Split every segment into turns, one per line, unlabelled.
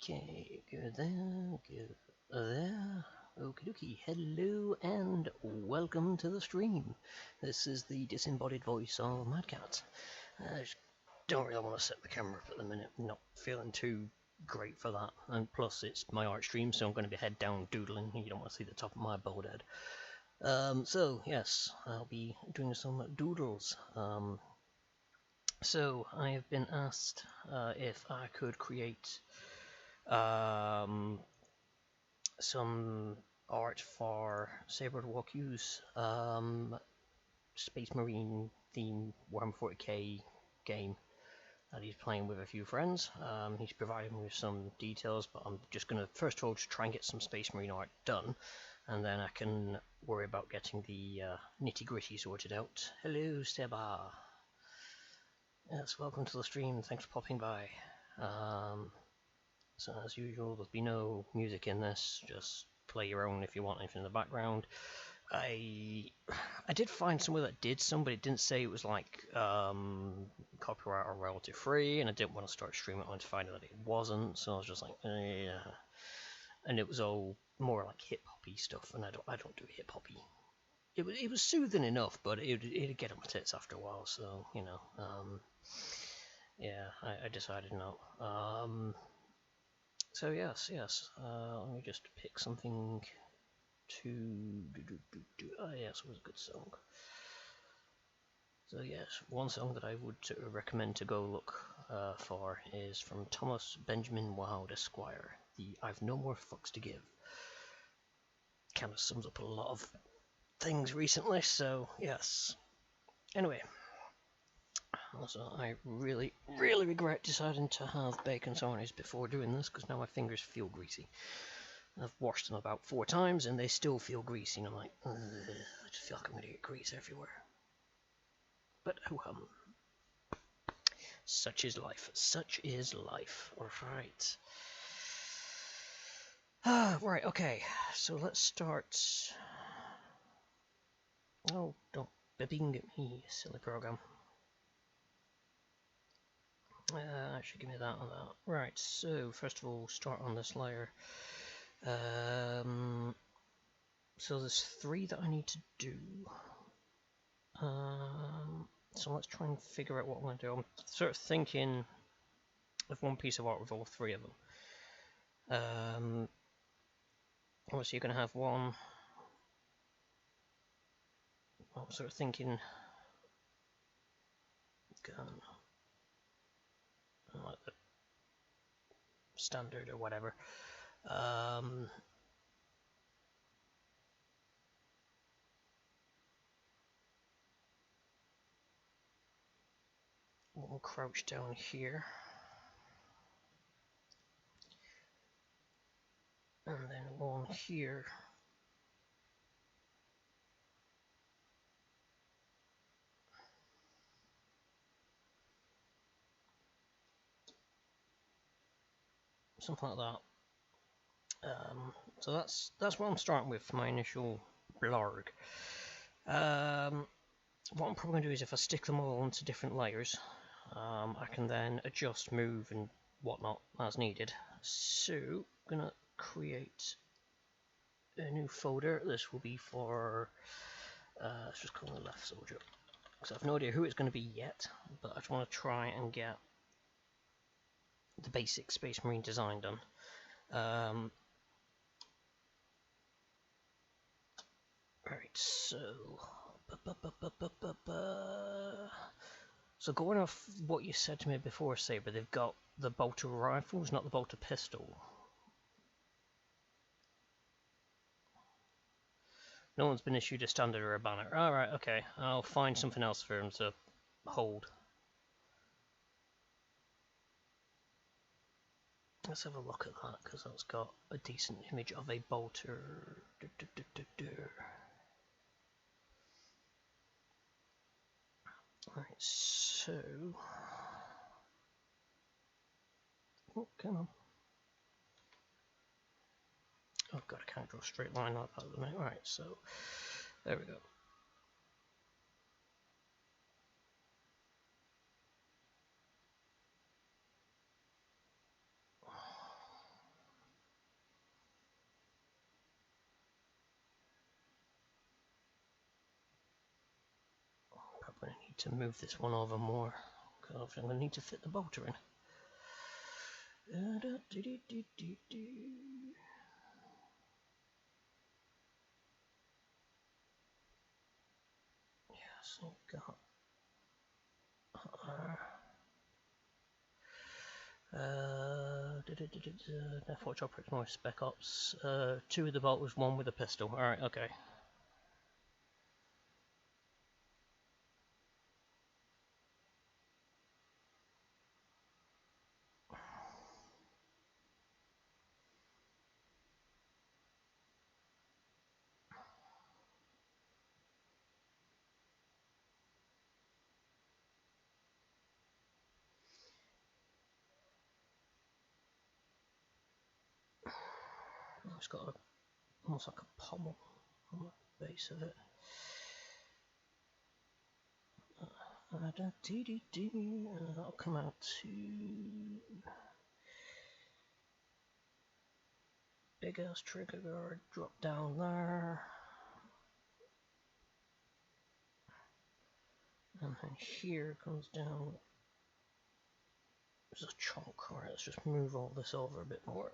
Okay, good there, good there. Okie dokie, hello and welcome to the stream. This is the disembodied voice of Mad Cat. I just don't really want to set the camera up at the minute, I'm not feeling too great for that. And plus, it's my art stream, so I'm going to be head down doodling. You don't want to see the top of my bald head. So, yes, I'll be doing some doodles. So, I have been asked if I could create some art for Saber-to-Walk-U's Space Marine themed WH40K game that he's playing with a few friends. He's provided me with some details, but I'm just going to first of all just try and get some Space Marine art done, and then I can worry about getting the nitty-gritty sorted out. Hello, Seba. Yes, welcome to the stream. Thanks for popping by. So as usual, there'll be no music in this, just play your own if you want anything in the background. I did find somewhere that did some, but it didn't say it was like copyright or royalty free, and I didn't want to start streaming it to find out that it wasn't, so I was just like, yeah. And it was all more like hip hoppy stuff, and I don't do hip hoppy. It was soothing enough, but it'd get on my tits after a while, so you know, yeah, I decided no. So yes, let me just pick something to do. Oh yes, it was a good song. So yes, one song that I would recommend to go look for is from Thomas Benjamin Wilde Esquire, the I've No More Fucks to Give. Kind of sums up a lot of things recently, so yes. Anyway, also I really regret deciding to have bacon sarnies before doing this, because now my fingers feel greasy. I've washed them about 4 times and they still feel greasy, and I'm like, ugh, I just feel like I'm going to get grease everywhere. But oh such is life, such is life. Alright. Right, okay, so let's start. Oh, don't being at me, silly program. Actually, give me that and that. Right, so first of all, start on this layer. So there's 3 that I need to do. So let's try and figure out what I'm going to do. I'm sort of thinking of one piece of art with all 3 of them. Obviously, you're going to have one. I'm sort of thinking gun, like the standard or whatever. We'll crouch down here, and then one here. Something like that. So that's what I'm starting with for my initial blurg. What I'm probably going to do is, if I stick them all onto different layers, I can then adjust, move and whatnot as needed. So I'm going to create a new folder. This will be for, let's just call it Left Soldier, because I have no idea who it's going to be yet, but I just want to try and get the basic Space Marine design done. Right, so going off what you said to me before, Saber, they've got the bolter rifles, not the bolter pistol. No one's been issued a standard or a banner. Alright, okay, I'll find something else for him to hold. Let's have a look at that, because that's got a decent image of a bolter. Right, so... Oh, come on. Oh god, I can't draw a straight line like that at the minute. Right, so... There we go. need to move this one over more, because I'm going to need to fit the bolter in. Yes, I've got F4 chopper, it's more spec ops. 2 with the bolters, 1 with a pistol. Alright, okay. It's got almost like a pommel on the base of it. That'll come out to big ass trigger guard, drop down there. And then here comes down. There's a chunk. Alright, let's just move all this over a bit more.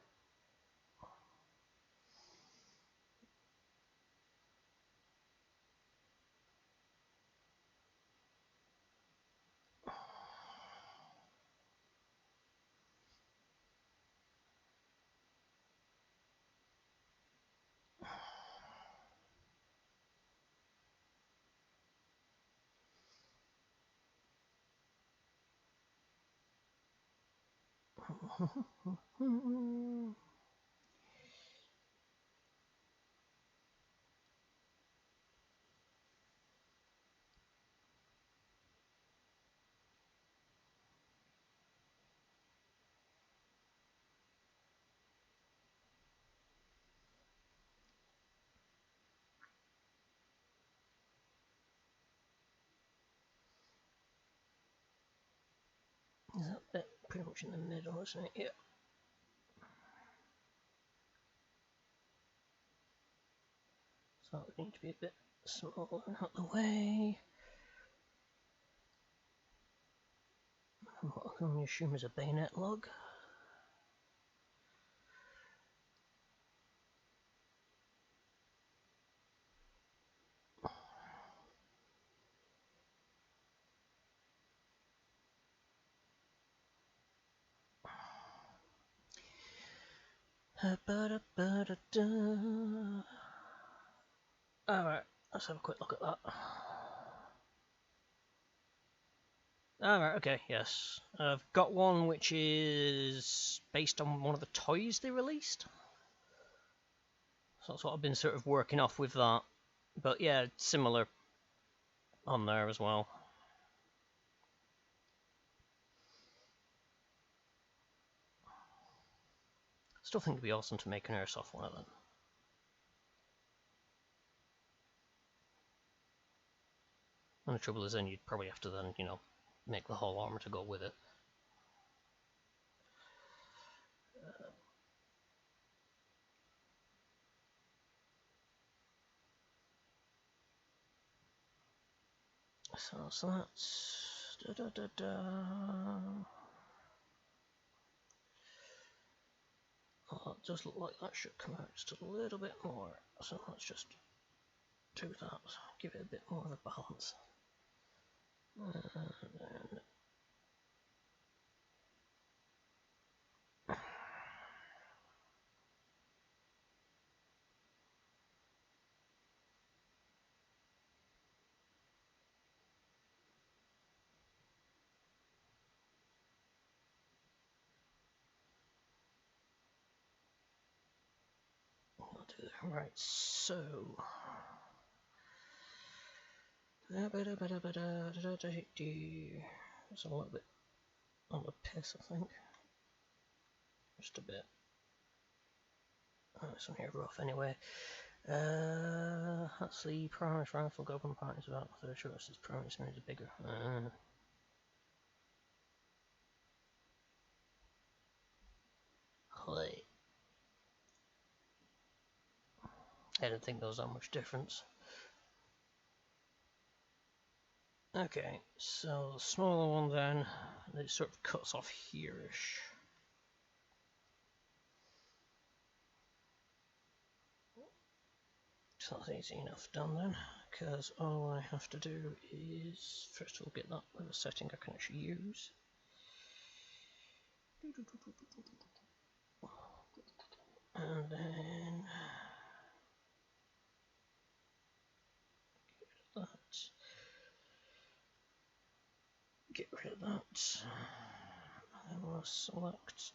Is that bit pretty much in the middle, isn't it? Yeah. So we need to be a bit smaller out the way. What I can only assume is a bayonet lug. Alright, let's have a quick look at that. Alright, okay, yes. I've got one which is based on one of the toys they released. So that's what I've been sort of working off with that. But yeah, similar on there as well. Still think it'd be awesome to make an airsoft one of them. And the trouble is then you'd probably have to then, you know, make the whole armor to go with it. So that's... Oh, it does look like that should come out just a little bit more. So let's just do that. Give it a bit more of a balance. And then... I'll do that. Right, so... It's a little bit on the piss, I think. Just a bit. Oh, it's on here rough anyway. That's the Primus rifle. Goblin part is about the third choice. This Primus is bigger. I didn't think there was that much difference. Okay, so the smaller one then, it sort of cuts off here-ish. So that's easy enough done then, because all I have to do is first of all get that with a setting I can actually use. And then get rid of that. And we'll select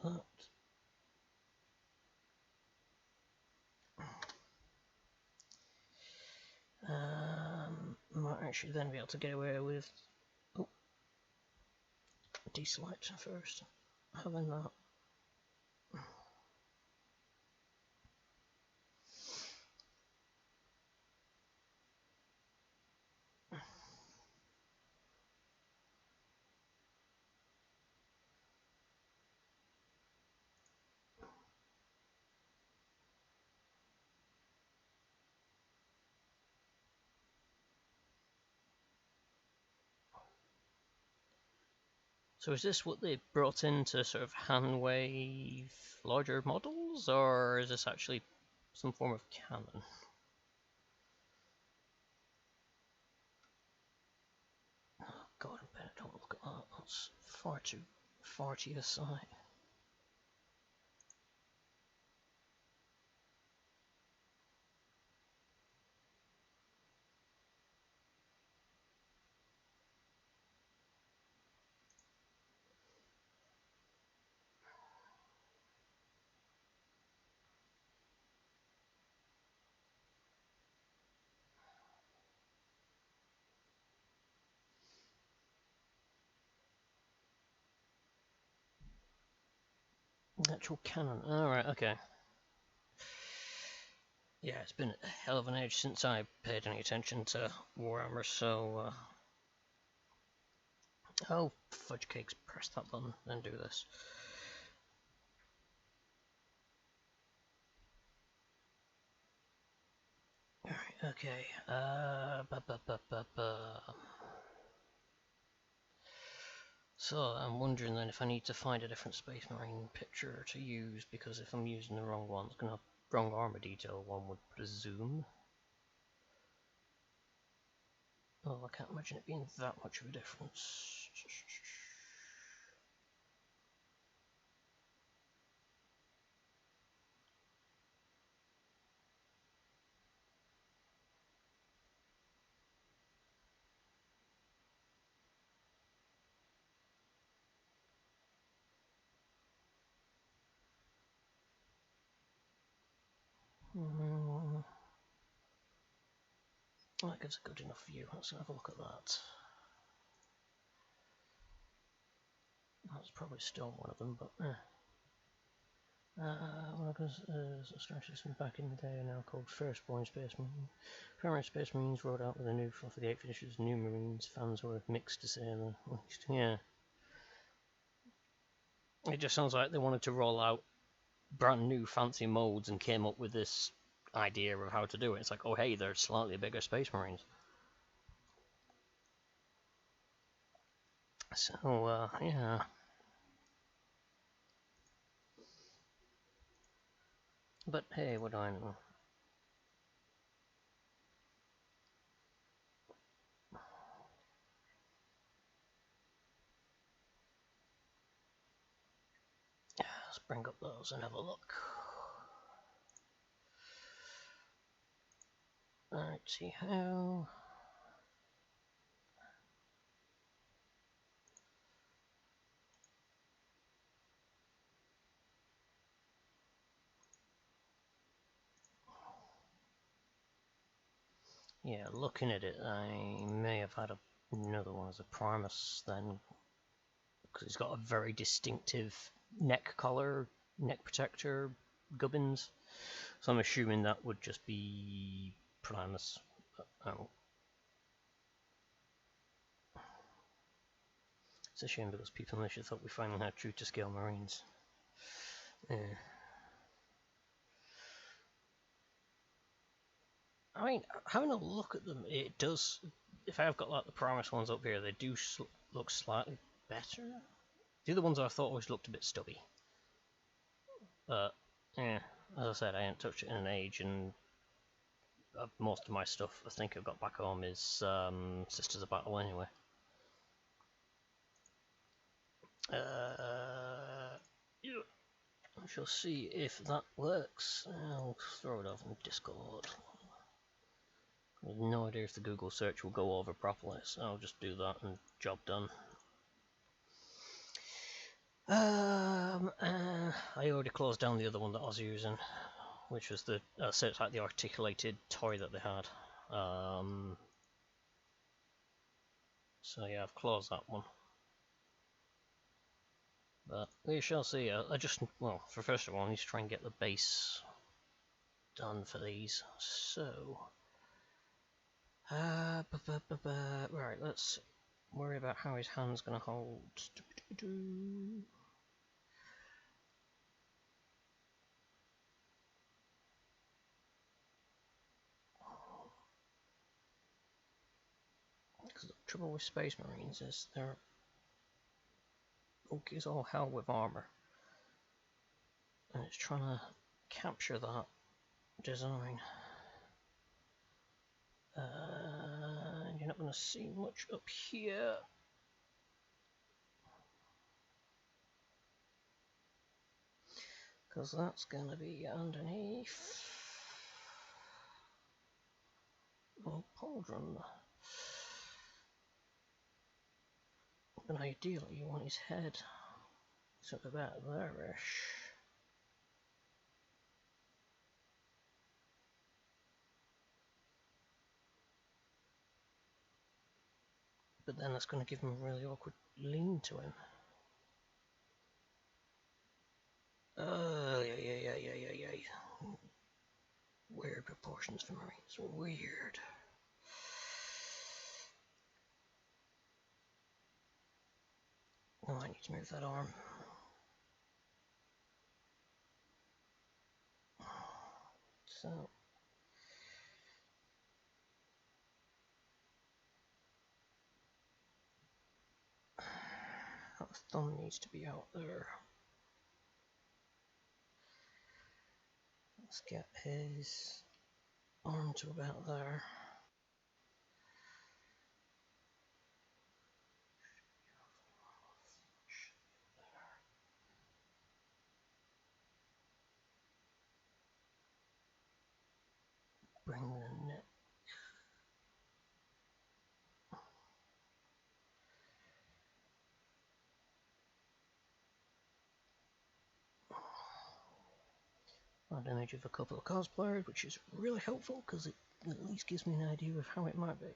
that. Might actually then be able to get away with deselect first, having that. So is this what they brought in to sort of hand wave larger models, or is this actually some form of canon? Oh God, I better don't look at that. That's far too a sight. Actual canon. Alright, okay. Yeah, it's been a hell of an age since I paid any attention to Warhammer, so oh, fudge cakes, press that button, then do this. Alright, okay. So I'm wondering then if I need to find a different Space Marine picture to use, because if I'm using the wrong one, it's going to have wrong armor detail, one would presume. Oh, I can't imagine it being that much of a difference. That gives a good enough view. Let's have a look at that. That's probably still one of them, but one of us started some back in the day, now called Firstborn Space Marine. Primary Space Marines rolled out with a new for the 8th edition's New Marines. Fans were mixed to say the least. Yeah. It just sounds like they wanted to roll out brand new fancy molds and came up with this idea of how to do it. It's like, oh hey, they're slightly bigger Space Marines. So, yeah. But hey, what do I know? Let's bring up those and have a look. Alright, see how. Yeah, looking at it, I may have had another one as a Primus then, because it's got a very distinctive neck collar, neck protector, gubbins. So I'm assuming that would just be Primus. Oh. It's a shame because people initially thought we finally had true to scale Marines. Yeah. I mean, having a look at them, it does. If I've got like the Primus ones up here, they do look slightly better. The other ones I thought always looked a bit stubby. But yeah, as I said, I ain't touched it in an age, and most of my stuff I think I've got back home is Sisters of Battle anyway. Yeah. I shall see if that works. I'll throw it over in Discord. I have no idea if the Google search will go over properly, so I'll just do that and job done. I already closed down the other one that I was using, which was the so it's like the articulated toy that they had. So yeah, I've closed that one. But we shall see. I just, well, for first of all, I need to try and get the base done for these. So, right, let's worry about how his hand's going to hold. Because the trouble with Space Marines is they're bulky as all hell with armour. And it's trying to capture that design. You're not going to see much up here. Because that's going to be underneath. Oh, pauldron. But ideally you want his head. So about there-ish. But then that's going to give him a really awkward lean to him. Yeah. Weird proportions for Marines. Weird. Oh, I need to move that arm. So. That thumb needs to be out there. Let's get his arm to about there. Bring the neck. An image of a couple of cosplayers, which is really helpful because it at least gives me an idea of how it might be.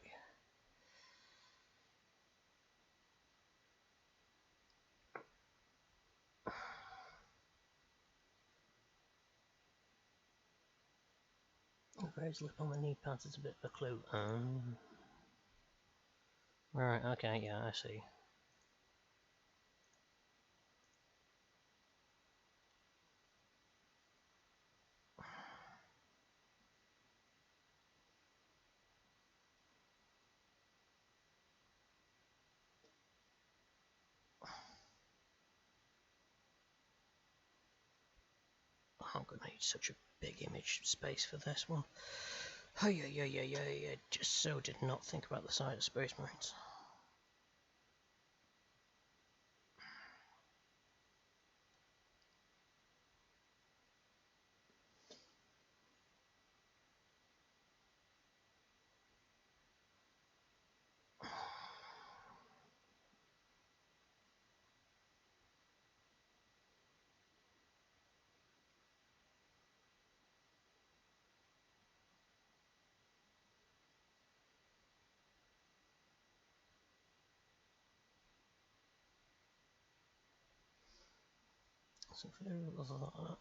Raised lip on the knee pads is a bit of a clue. Right, okay, yeah, I see. I'm going to need such a big image space for this one. Oh, yeah. Just so did not think about the size of Space Marines. So if I do that.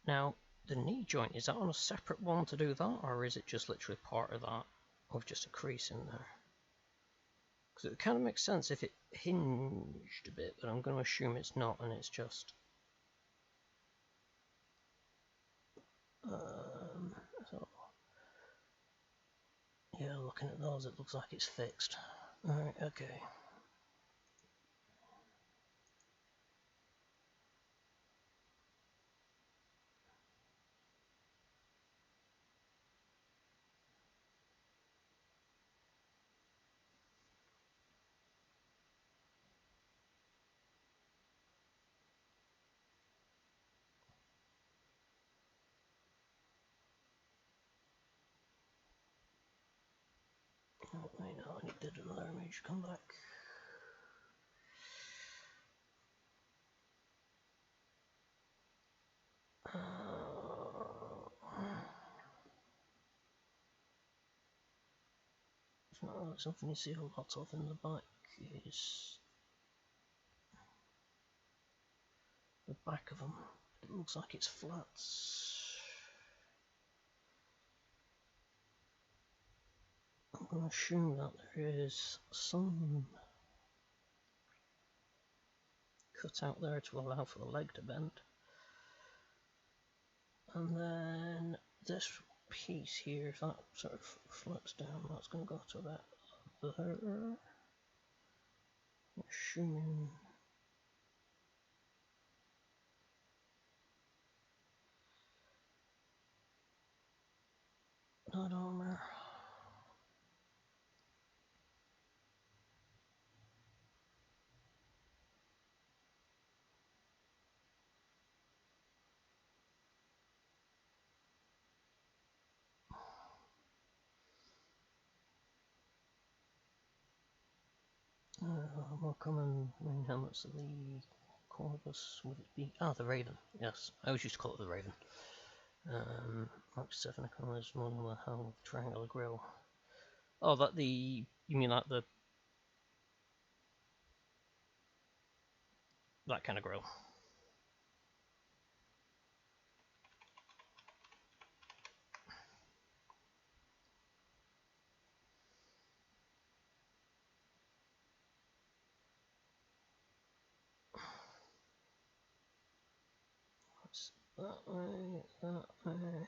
Now, the knee joint, is that on a separate one to do that, or is it just literally part of that, with just a crease in there? Because it kind of makes sense if it hinged a bit, but I'm going to assume it's not, and it's just... So yeah, looking at those, it looks like it's fixed. Alright, okay. Oh, I know, I need another image, come back. It's not really something you see a lot of in the back, is the back of them. It looks like it's flats. I'm going to assume that there is some cut out there to allow for the leg to bend. And then this piece here, if that sort of flips down, that's going to go to about there. Assuming that armor. More common main helmets are the Corvus, would it be? Ah, the Raven, yes. I always used to call it the Raven. Mark 7 colours, monomer helm with triangular grille. Oh, that the... you mean like the... that kind of grille? That's that way, that way...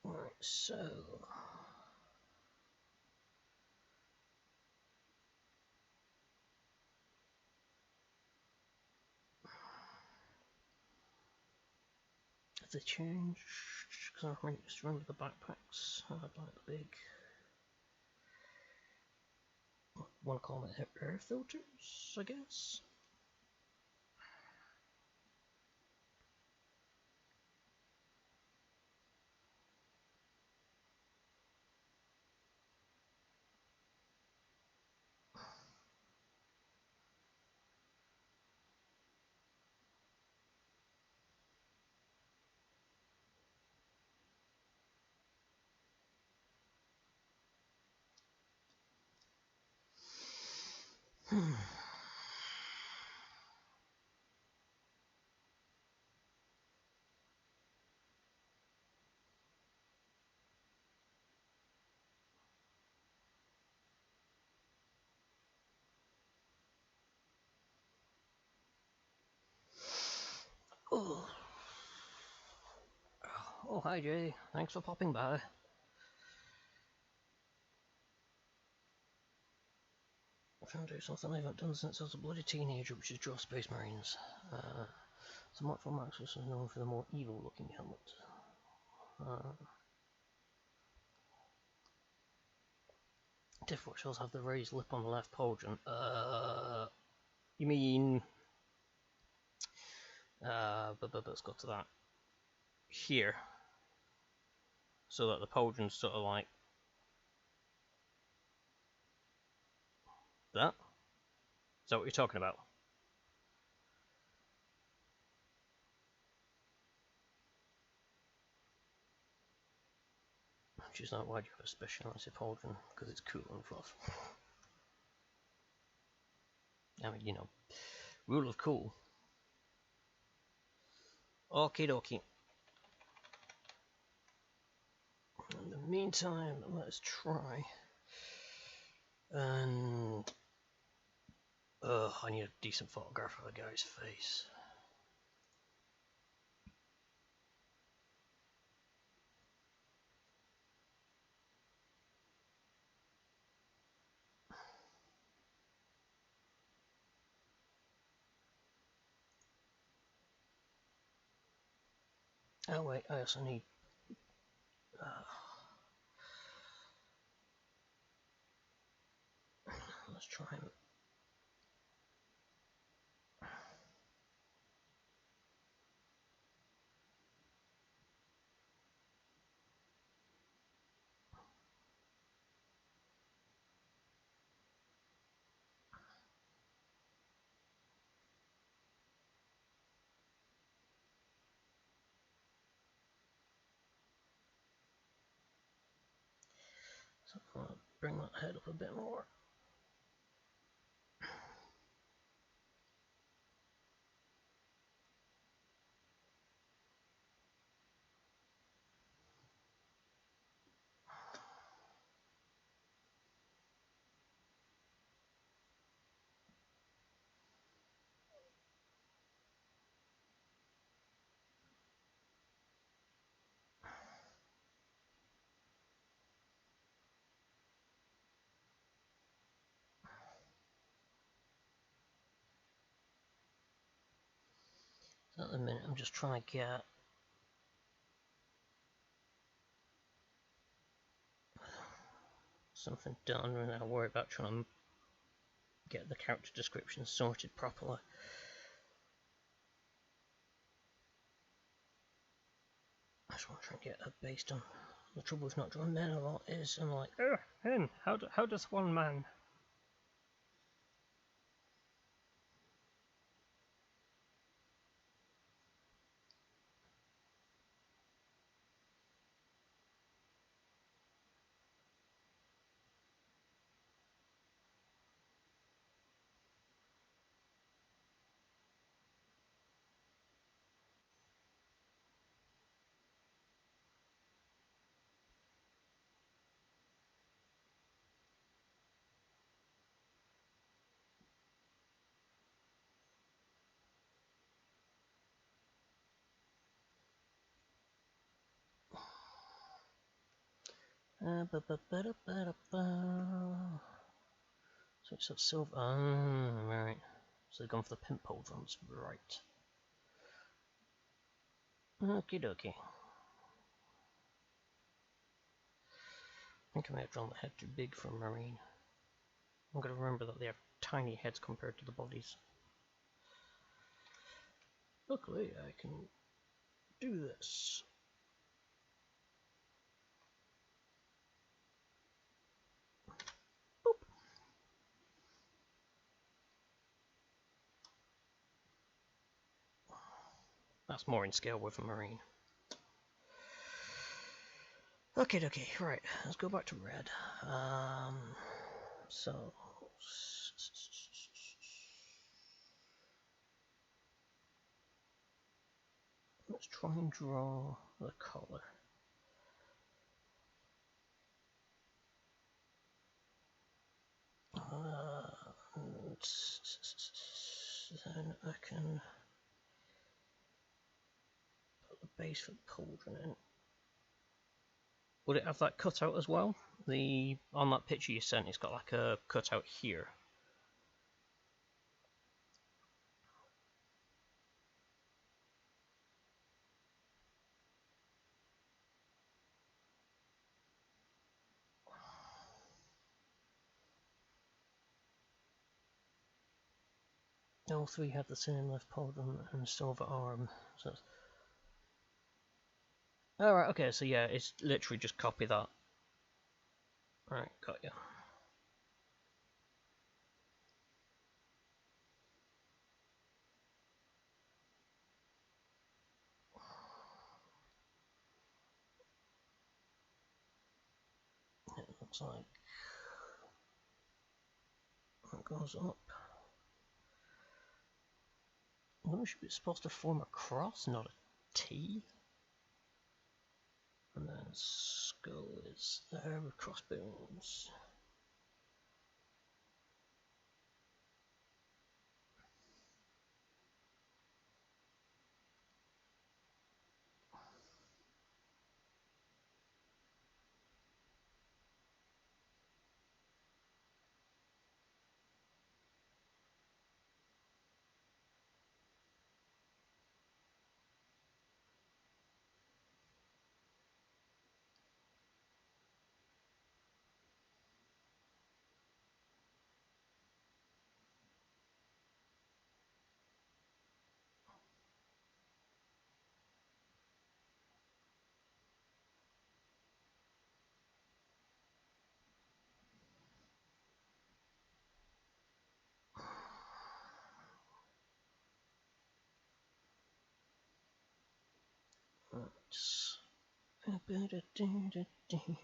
Right, so... have they changed? Because I just remember the backpacks had like the big... want to call it air filters, I guess? Oh. Oh, hi Jay. Thanks for popping by. I'm trying to do something I haven't done since I was a bloody teenager, which is draw Space Marines. So Mark Maxus is known for the more evil-looking helmet. Differentials have the raised lip on the left pauldron. You mean... but let's go to that. Here. So that the pauldron's sort of like... that? Is that what you're talking about? which is not why do you have a specialised pauldron? Because it's cool and fluff. I mean, you know, rule of cool. Okie dokie. In the meantime, let's try and I need a decent photograph of the guy's face. Oh wait, I also need let's try and so I'll bring that head up a bit more. So at the minute I'm just trying to get something done and I'll worry about trying to get the character description sorted properly. I just want to try and get a base done. The trouble with not drawing men a lot is I'm like, oh, hen, how does one man? So it's a silver. Right. So they've gone for the pimp pauldrons, right? Okie dokie. I think I may have drawn the head too big for a marine. I'm going to remember that they have tiny heads compared to the bodies. Luckily, I can do this. Boop. That's more in scale with a marine. Okay, right, let's go back to red. So let's try and draw the collar. Then I can put the base for the pauldron in. Would it have that cutout as well? On that picture you sent, it's got like a cutout here. All three have the same left pauldron and silver arm. So alright, okay, so yeah, it's literally just copy that. Alright, got you. looks like. That goes up. I wonder if it's supposed to form a cross, not a T. And then skull is there with crossbones.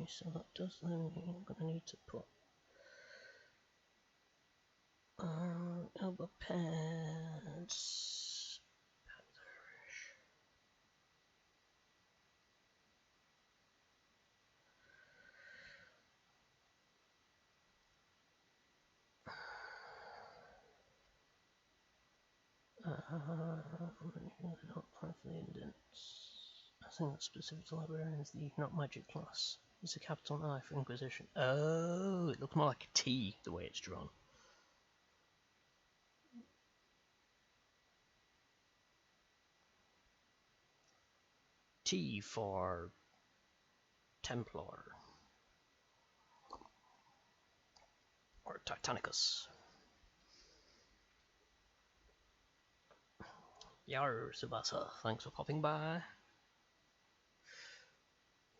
So that does that mean I'm gonna need to put elbow pads. Not part of the indents. I think that's specific to librarians, the not magic class. It's a capital I for Inquisition. Oh, it looks more like a T the way it's drawn. T for Templar. Or Titanicus. Yar, Subasa, thanks for popping by.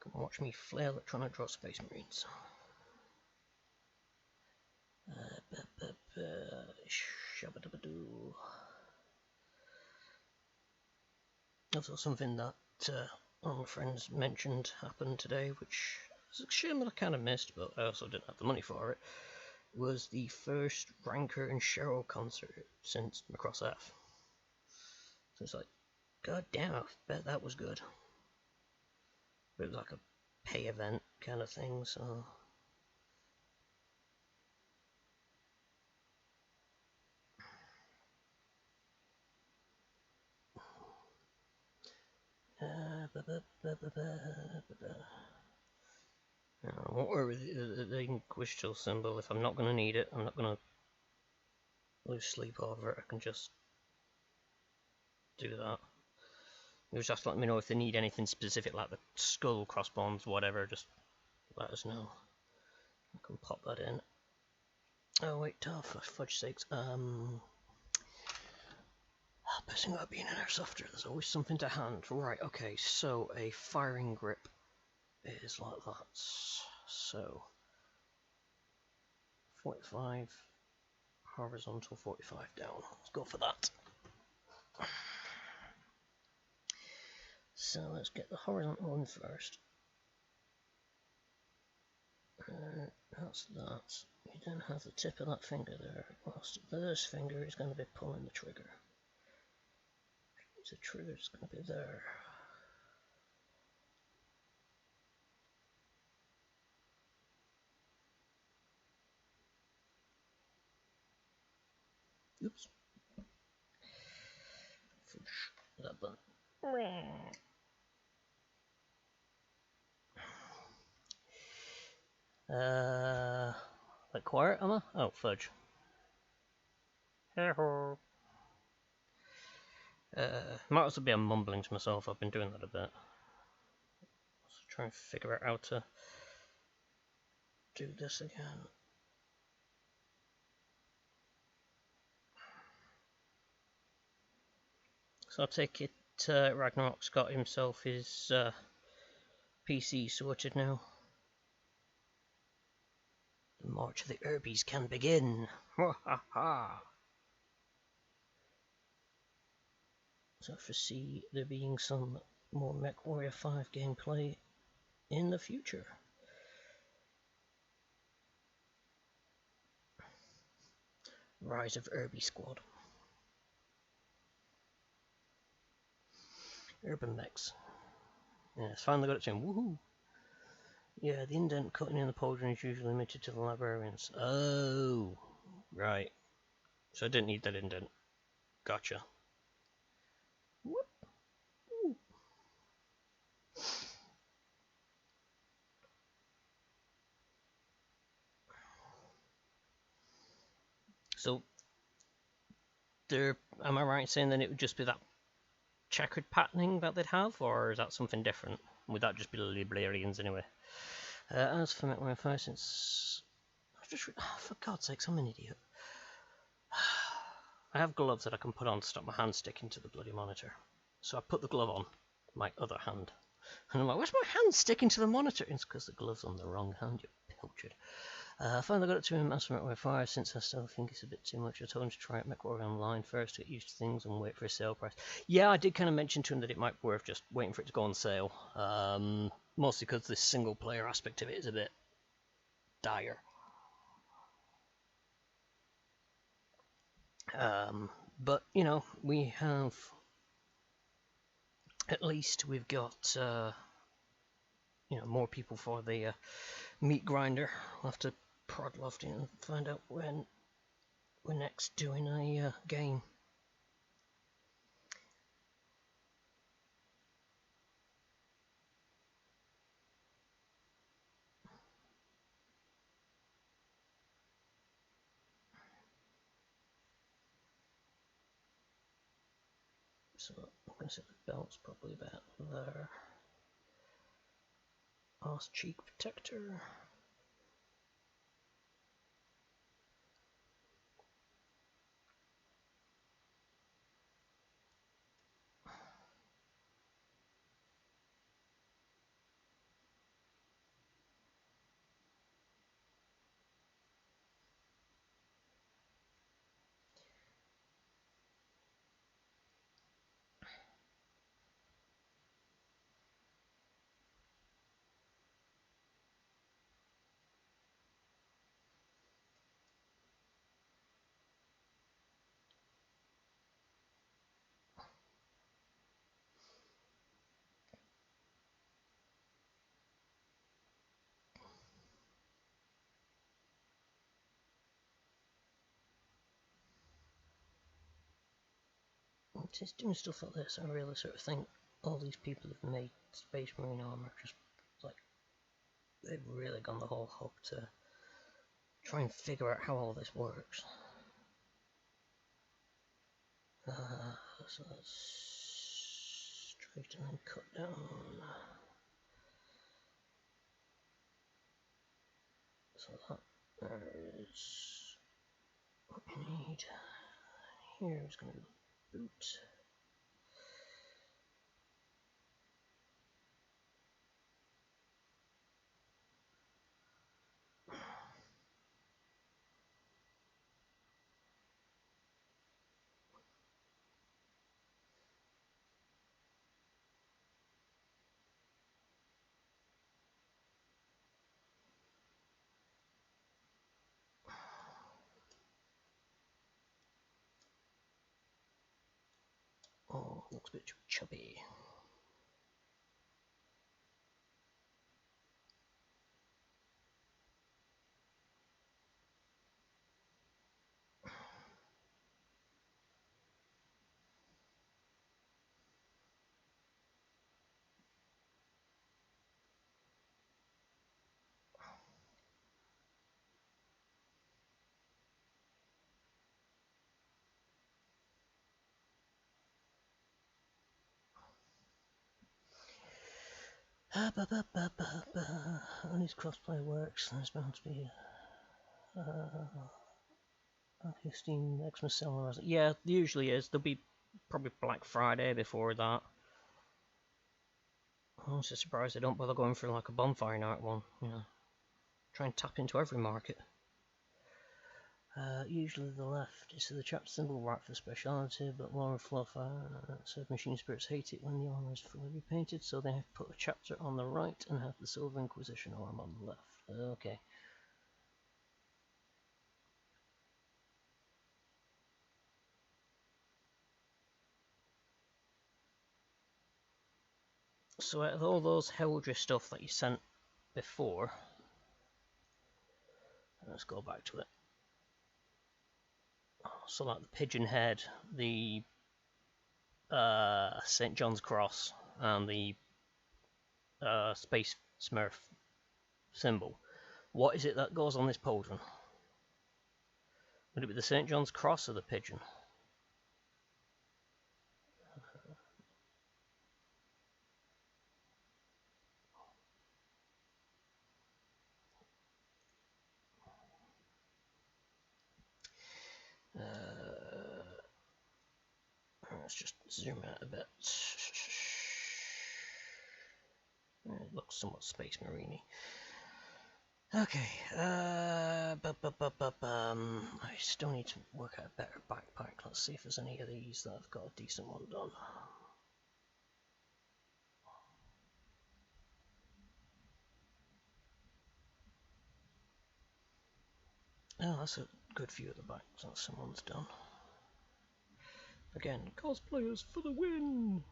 Come and watch me flail at trying to draw Space Marines. Shabadabadoo. Also something that one of my friends mentioned happened today, which is a shame that I kind of missed, but I also didn't have the money for it, was the first Ranker and Cheryl concert since Macross F. So it's like, god damn, I bet that was good. But it was like a pay event kind of thing, so... I won't worry with the Inquisitorial symbol. If I'm not going to need it, I'm not going to lose sleep over it. I can just do that. You just have to let me know if they need anything specific, like the skull, crossbones, whatever. Just let us know. I can pop that in. Oh wait, for fudge sakes. Pissing about being an airsofter. There's always something to hand. Right. Okay. So a firing grip is like that. So 45 horizontal, 45 down. Let's go for that. So let's get the horizontal one first. That's that. You then have the tip of that finger there, whilst this finger is going to be pulling the trigger. The trigger's going to be there. Oops. That button. Like quiet, am I? Oh, fudge. Might as well be mumbling to myself. I've been doing that a bit. Let's try and figure out how to do this again. So I take it Ragnarok's got himself his PC sorted now. The march of the Urbies can begin. Ha ha ha. So I foresee there being some more MechWarrior 5 gameplay in the future. Rise of Irby Squad. Urban Mechs. Yeah, it's finally got it to him. Woohoo! Yeah, the indent cutting in the pauldron is usually limited to the librarians. Oh, right. So I didn't need that indent. Gotcha. Whoop. So, am I right in saying that it would just be that checkered patterning that they'd have, or is that something different? Would that just be the librarians anyway? As for MechWarrior since I've just for God's sakes, I'm an idiot. I have gloves that I can put on to stop my hand sticking to the bloody monitor. So I put the glove on my other hand, and I'm like, "Where's my hand sticking to the monitor?" It's because the glove's on the wrong hand. You pilchard. I finally got it to him as for MechWarrior 5 since I still think it's a bit too much. I told him to try it MechWarrior Online first to get used to things and wait for a sale price. Yeah, I did kind of mention to him that it might be worth just waiting for it to go on sale. Mostly because this single player aspect of it is a bit dire. But, you know, we have... At least we've got, you know, more people for the meat grinder. We'll have to prod Lofty and find out when we're next doing a game. So I'm going to set the belts probably about there. Arse cheek protector. Just doing stuff like this, I really sort of think all these people who've made Space Marine armor just like they've really gone the whole hog to try and figure out how all this works. So let's straighten and cut down. So that there's what we need. Here's going to be the boot. Oh, looks a bit chubby. At least crossplay works. There's bound to be Steam Xmas sale. Yeah, there usually is. There'll be probably Black Friday before that. I'm so surprised they don't bother going for like a bonfire night one. You know, try and tap into every market. Usually the left is the chapter symbol right for speciality, but Laura Fluff said machine spirits hate it when the armor is fully repainted, so they have put a chapter on the right and have the Silver Inquisition arm on the left. Okay. So out of all those heraldry stuff that you sent before, let's go back to it. So like the pigeon head, the St. John's Cross, and the Space Smurf symbol. What is it that goes on this pauldron? Would it be the St. John's Cross or the pigeon? Let's just zoom out a bit. It looks somewhat Space Marine-y. Okay, I still need to work out a better backpack. Let's see if there's any of these that I've got a decent one done. Oh, that's a good view of the back, so someone's done. Again, cosplayers for the win!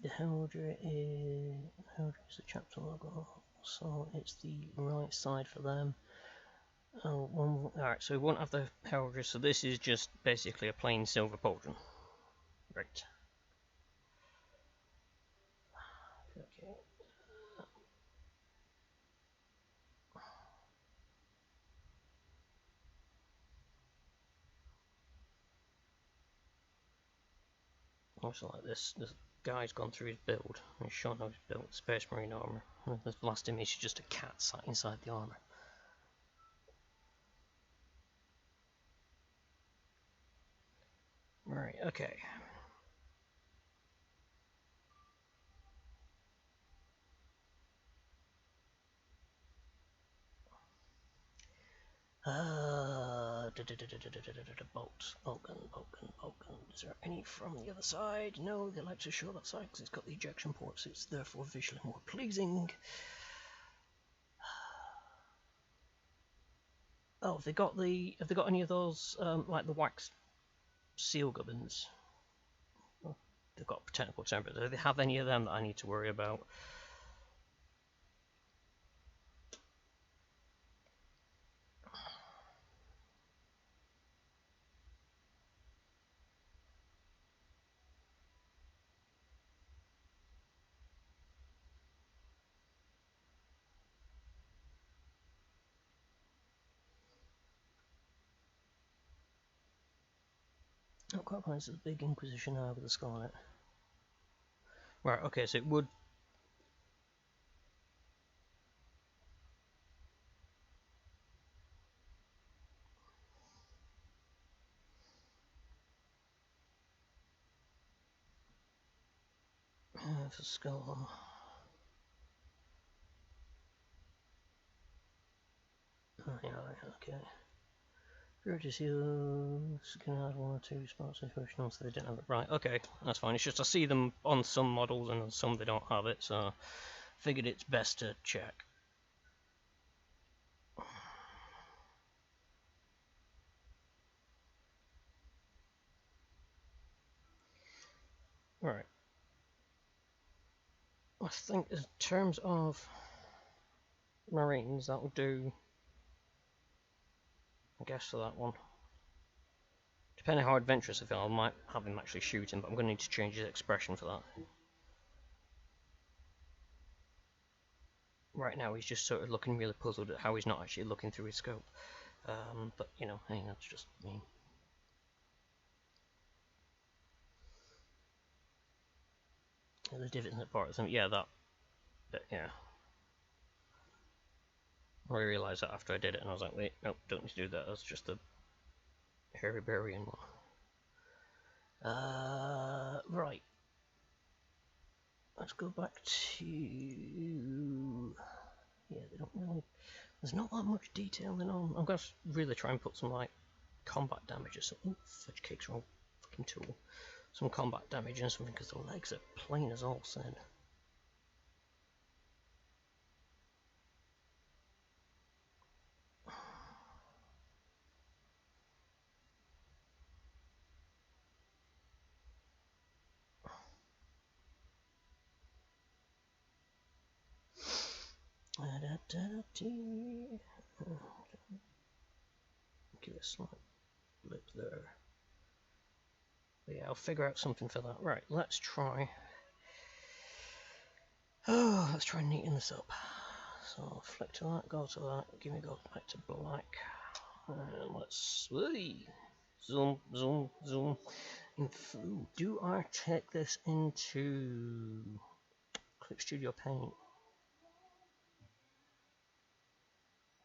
The heraldry is the chapter logo, so it's the right side for them. Alright, so we won't have the heraldry, so this is just basically a plain silver pauldron. Right. Okay. Also like this guy's gone through his build, and he's shown how he's built Space Marine armour. The last image is just a cat sat inside the armour. Right, okay. Bolt gun. Is there any from the other side? No, they like to show that side because it's got the ejection ports. It's therefore visually more pleasing. Oh, have they got any of those like the wax seal gubbins? Oh, they've got technical term, but do they have any of them that I need to worry about? Not quite fine, it's a big Inquisition eye with a skull on it. Right, okay, so it would... It's a skull. Oh, yeah, okay. Purchase heals can add 1 or 2 spots if original, so they didn't have it. Right, okay, that's fine. It's just I see them on some models and on some they don't have it, so figured it's best to check. Right. I think in terms of Marines, that will do, I guess, for that one. Depending how adventurous I feel, I might have him actually shoot him, but I'm going to need to change his expression for that. Right now he's just sort of looking really puzzled at how he's not actually looking through his scope. But, you know, hey, that's just me. The divots in the part of them, yeah, that bit, yeah. I realised that after I did it, and I was like, wait, nope, don't need to do that, that's just the Herbarian one. Right. Let's go back to yeah, they don't really. There's not that much detailing on. I'm going to really try and put some like combat damage or something. Fudge cake's wrong fucking tool. Some combat damage and something because the legs are plain as all sin. Give it a slight lip there. But yeah, I'll figure out something for that. Right, let's try. Oh, let's try and neaten this up. So I'll flick to that, go to that, give me go back to black. And let's zoom, zoom, zoom. Do I take this into Clip Studio Paint?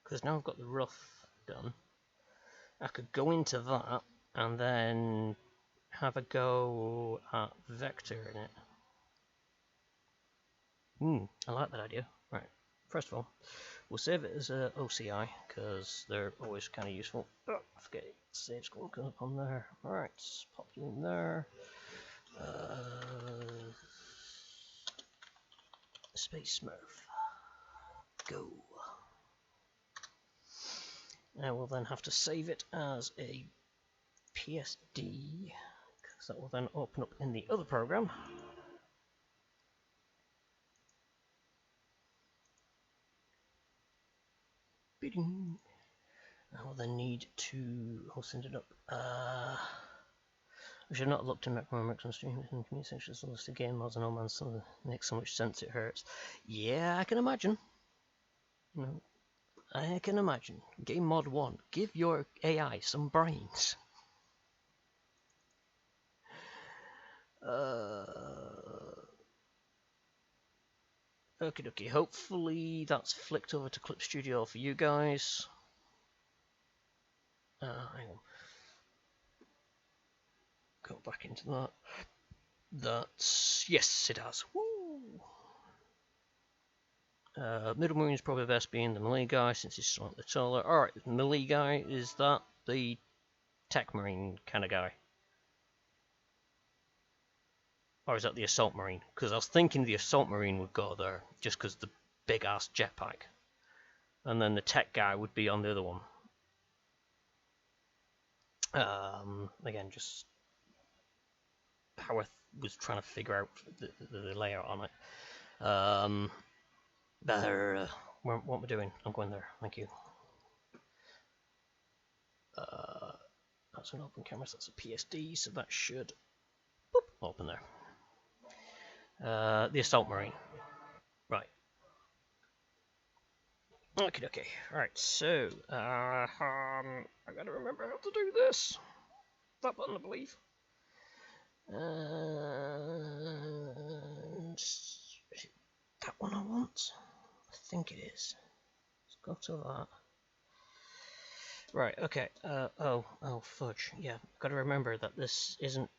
Because now I've got the rough done. I could go into that and then have a go at vector in it. I like that idea. Right, first of all, we'll save it as a OCI because they're always kind of useful. Oh, I forget it. Save scroll goes up on there. Alright, pop you in there. Space Smurf. Go. I will then have to save it as a PSD because that will then open up in the other program. Bidding. I will then need to. I'll send it up. I should not have looked in Macrometrics on stream. Can you essentially list the game mods and all man some makes so much sense it hurts. Yeah, I can imagine. No, I can imagine. Game mod 1. Give your AI some brains. Okay, hopefully that's flicked over to Clip Studio for you guys. Hang on. Go back into that. That's... yes, it has. Woo! Middle Marine's probably best being the melee guy since he's slightly taller. Alright, the melee guy, is that the Tech Marine kind of guy? Or is that the Assault Marine? Because I was thinking the Assault Marine would go there, just because the big ass jetpack. And then the Tech guy would be on the other one. Again, just how I was trying to figure out the layout on it. What am I doing? I'm going there, thank you. That's an open camera, so that's a PSD, so that should open there. The Assault Marine. Right. Okay. Right, so I gotta remember how to do this. That button, I believe. And is it that one I want? I think it is. Let's go to that. Right, okay. Oh, fudge. Yeah, gotta remember that this isn't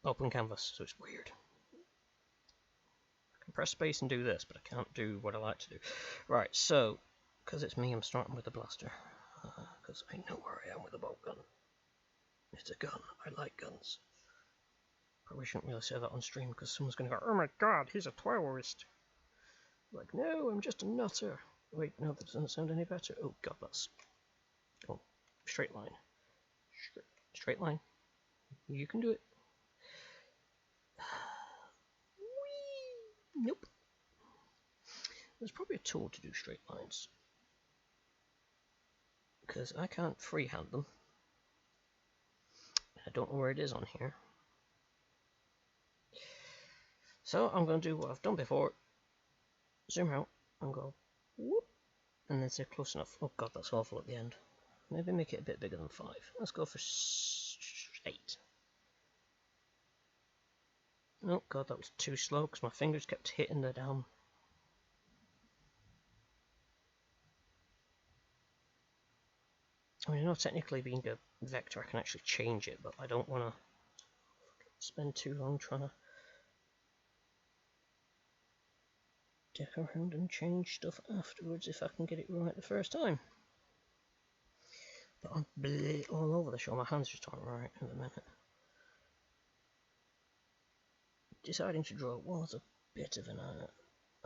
open canvas, so it's weird. I can press space and do this, but I can't do what I like to do. Right, so, because it's me, I'm starting with the blaster. Because I know where I am with a bolt gun. It's a gun. I like guns. Probably shouldn't really say that on stream because someone's going to go, oh my god, he's a terrorist. Like, no, I'm just a nutter. Wait, no, that doesn't sound any better. Oh god, that's... oh, straight line. Straight line. You can do it. Whee! Nope. There's probably a tool to do straight lines. Because I can't freehand them. I don't know where it is on here. So I'm going to do what I've done before. Zoom out and go whoop. And then say close enough. Oh god, that's awful at the end. Maybe make it a bit bigger than 5. Let's go for 8. Oh god, that was too slow because my fingers kept hitting the down. I mean, I know technically being a vector I can actually change it, but I don't want to spend too long trying to... dick around and change stuff afterwards if I can get it right the first time. But I'm all over the show. My hands just aren't right at the minute. Deciding to draw was a bit of an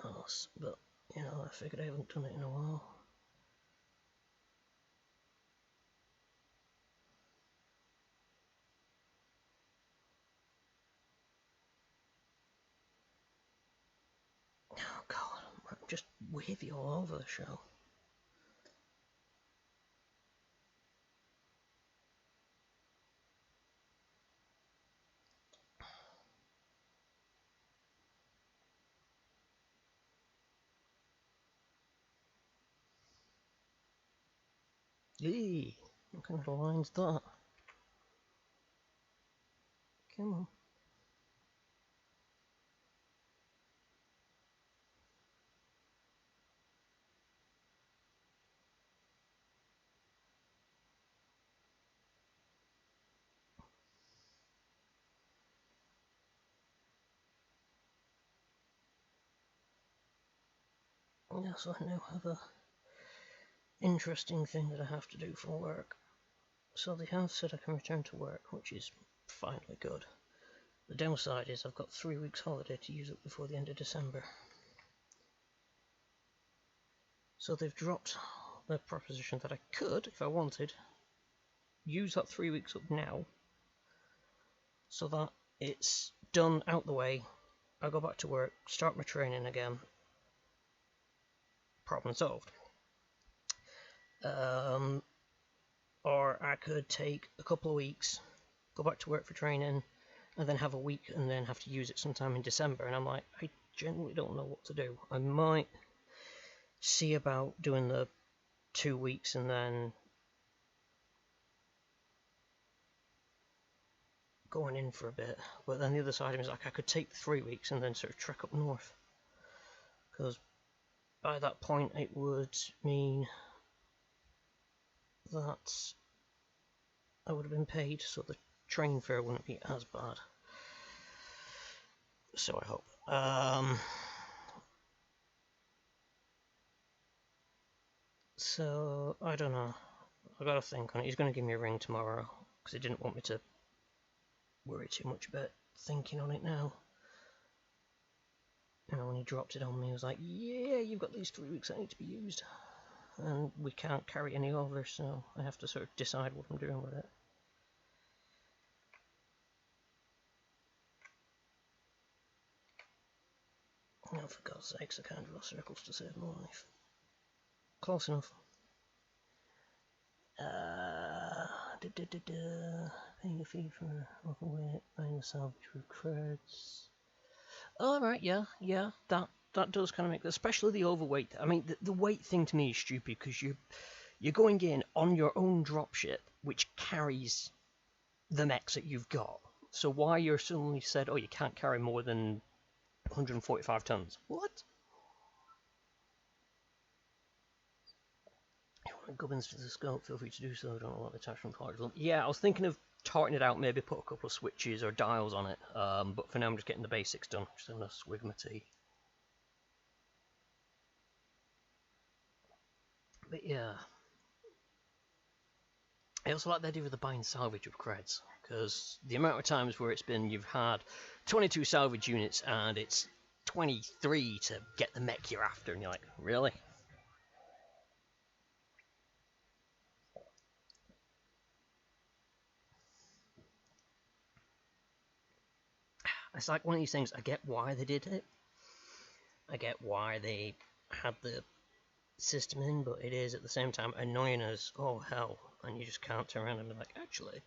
arse, but you know, I figured I haven't done it in a while. Oh god, I'm just wavy all over the show. Eee, what kind of line's that? Come on. Yeah, so I now have a interesting thing that I have to do for work. So they have said I can return to work, which is finally good. The downside is I've got 3 weeks holiday to use up before the end of December. So they've dropped the proposition that I could, if I wanted, use that 3 weeks up now, so that it's done, out the way, I go back to work, start my training again, problem solved. Or I could take a couple of weeks, go back to work for training, and then have a week and then have to use it sometime in December. And I'm like, I genuinely don't know what to do. I might see about doing the 2 weeks and then going in for a bit. But then the other side of me is like, I could take the 3 weeks and then sort of trek up north. Because by that point it would mean that I would have been paid, so the train fare wouldn't be as bad. So I hope. So I don't know. I gotta think on it. He's gonna give me a ring tomorrow because he didn't want me to worry too much about thinking on it now. You know, when he dropped it on me, he was like, "Yeah, you've got these 3 weeks that need to be used, and we can't carry any over, so I have to sort of decide what I'm doing with it." Oh, for God's sakes, I can't draw circles to save my life. Close enough. Paying a fee for overweight, buying the salvage with creds. Alright, yeah, that does kind of make, especially the overweight. I mean, the weight thing to me is stupid because you're going in on your own dropship, which carries the mechs that you've got. So why you're suddenly said, oh, you can't carry more than 145 tons? What? If you want gubbins to the scope, feel free to do so. I don't know what the attachment part is. Yeah, I was thinking of tarting it out, maybe put a couple of switches or dials on it. But for now, I'm just getting the basics done. Just having a swig of my tea. But yeah. I also like the idea of the buying salvage of creds, because the amount of times where it's been you've had 22 salvage units and it's 23 to get the mech you're after, and you're like, really? It's like one of these things. I get why they did it. I get why they had the system in, but it is at the same time annoying as oh hell, and you just can't turn around and be like, actually.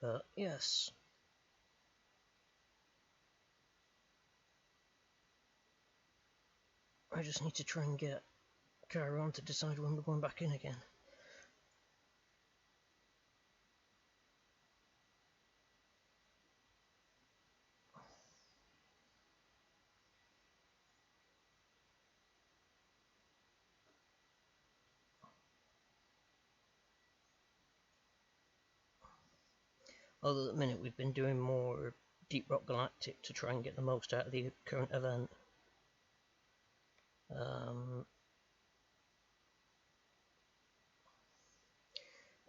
But yes. I just need to try and get Chiron to decide when we're going back in again. Although at the minute we've been doing more Deep Rock Galactic to try and get the most out of the current event.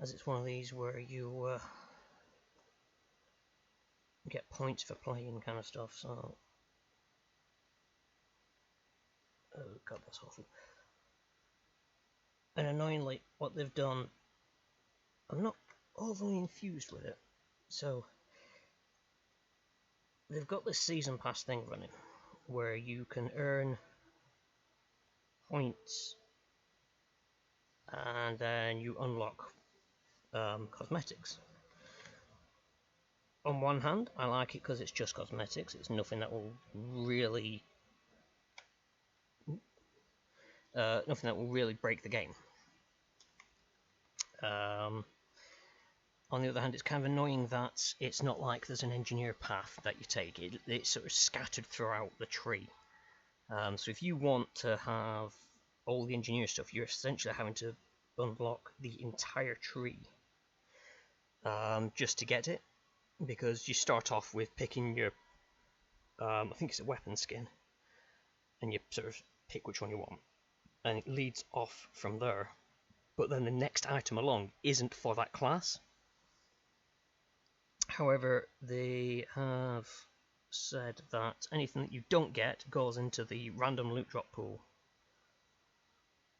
As it's one of these where you get points for playing kind of stuff, so... Oh god, that's awful. And annoyingly, what they've done, I'm not overly enthused with it. So, they've got this season pass thing running, where you can earn points, and then you unlock cosmetics. On one hand, I like it because it's just cosmetics, it's nothing that will really break the game. On the other hand, it's kind of annoying that it's not like there's an engineer path that you take. It's sort of scattered throughout the tree. So if you want to have all the engineer stuff, you're essentially having to unlock the entire tree just to get it, because you start off with picking your, I think it's a weapon skin, and you sort of pick which one you want, and it leads off from there. But then the next item along isn't for that class. However, they have said that anything that you don't get goes into the random loot drop pool.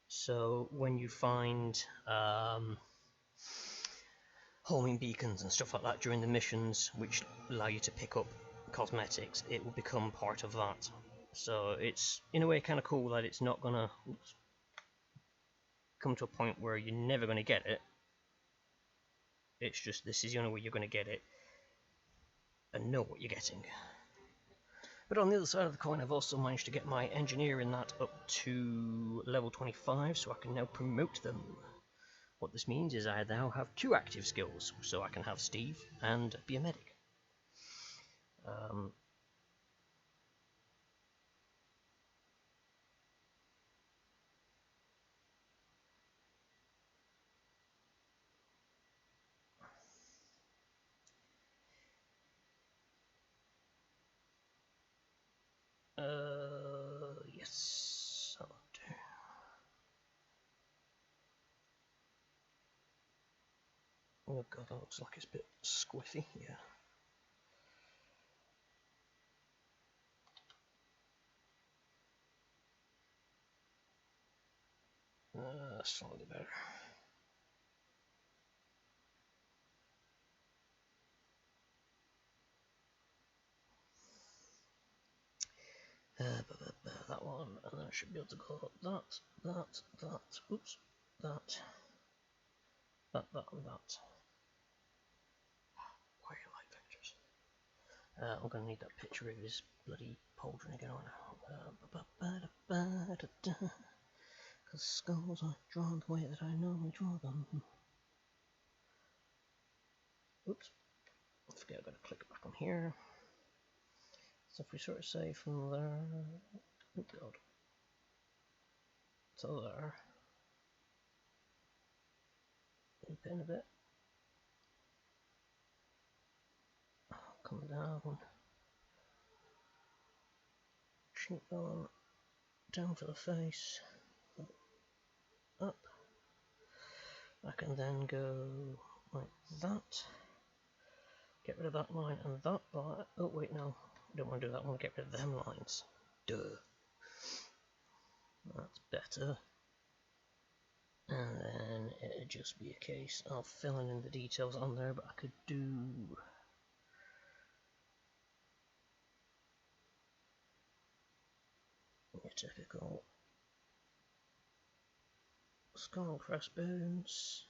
So when you find homing beacons and stuff like that during the missions, which allow you to pick up cosmetics, it will become part of that. So it's in a way kind of cool that it's not gonna come to a point where you're never going to get it. It's just this is the only way you're going to get it and know what you're getting. But on the other side of the coin, I've also managed to get my engineer in that up to level 25, so I can now promote them. What this means is I now have 2 active skills, so I can have Steve and be a medic. Yes, I'll do. Oh god, that looks like it's a bit squiffy, yeah. Slightly better. That one, and then I should be able to go that, oops, that, and that. Why are light vectors? I'm going to need that picture of his bloody pauldron again, because skulls are drawn the way that I normally draw them. Oops, I forget I've got to click back on here. So if we sort of say from there, oh god, to there, loop in a bit, come down, cheekbone, down to the face, up. I can then go like that, get rid of that line and that line. Oh wait, no, I don't want to do that. I want to get rid of them lines. Duh. That's better. And then it'd just be a case of filling in the details on there, but I could do your typical skull and crossbones.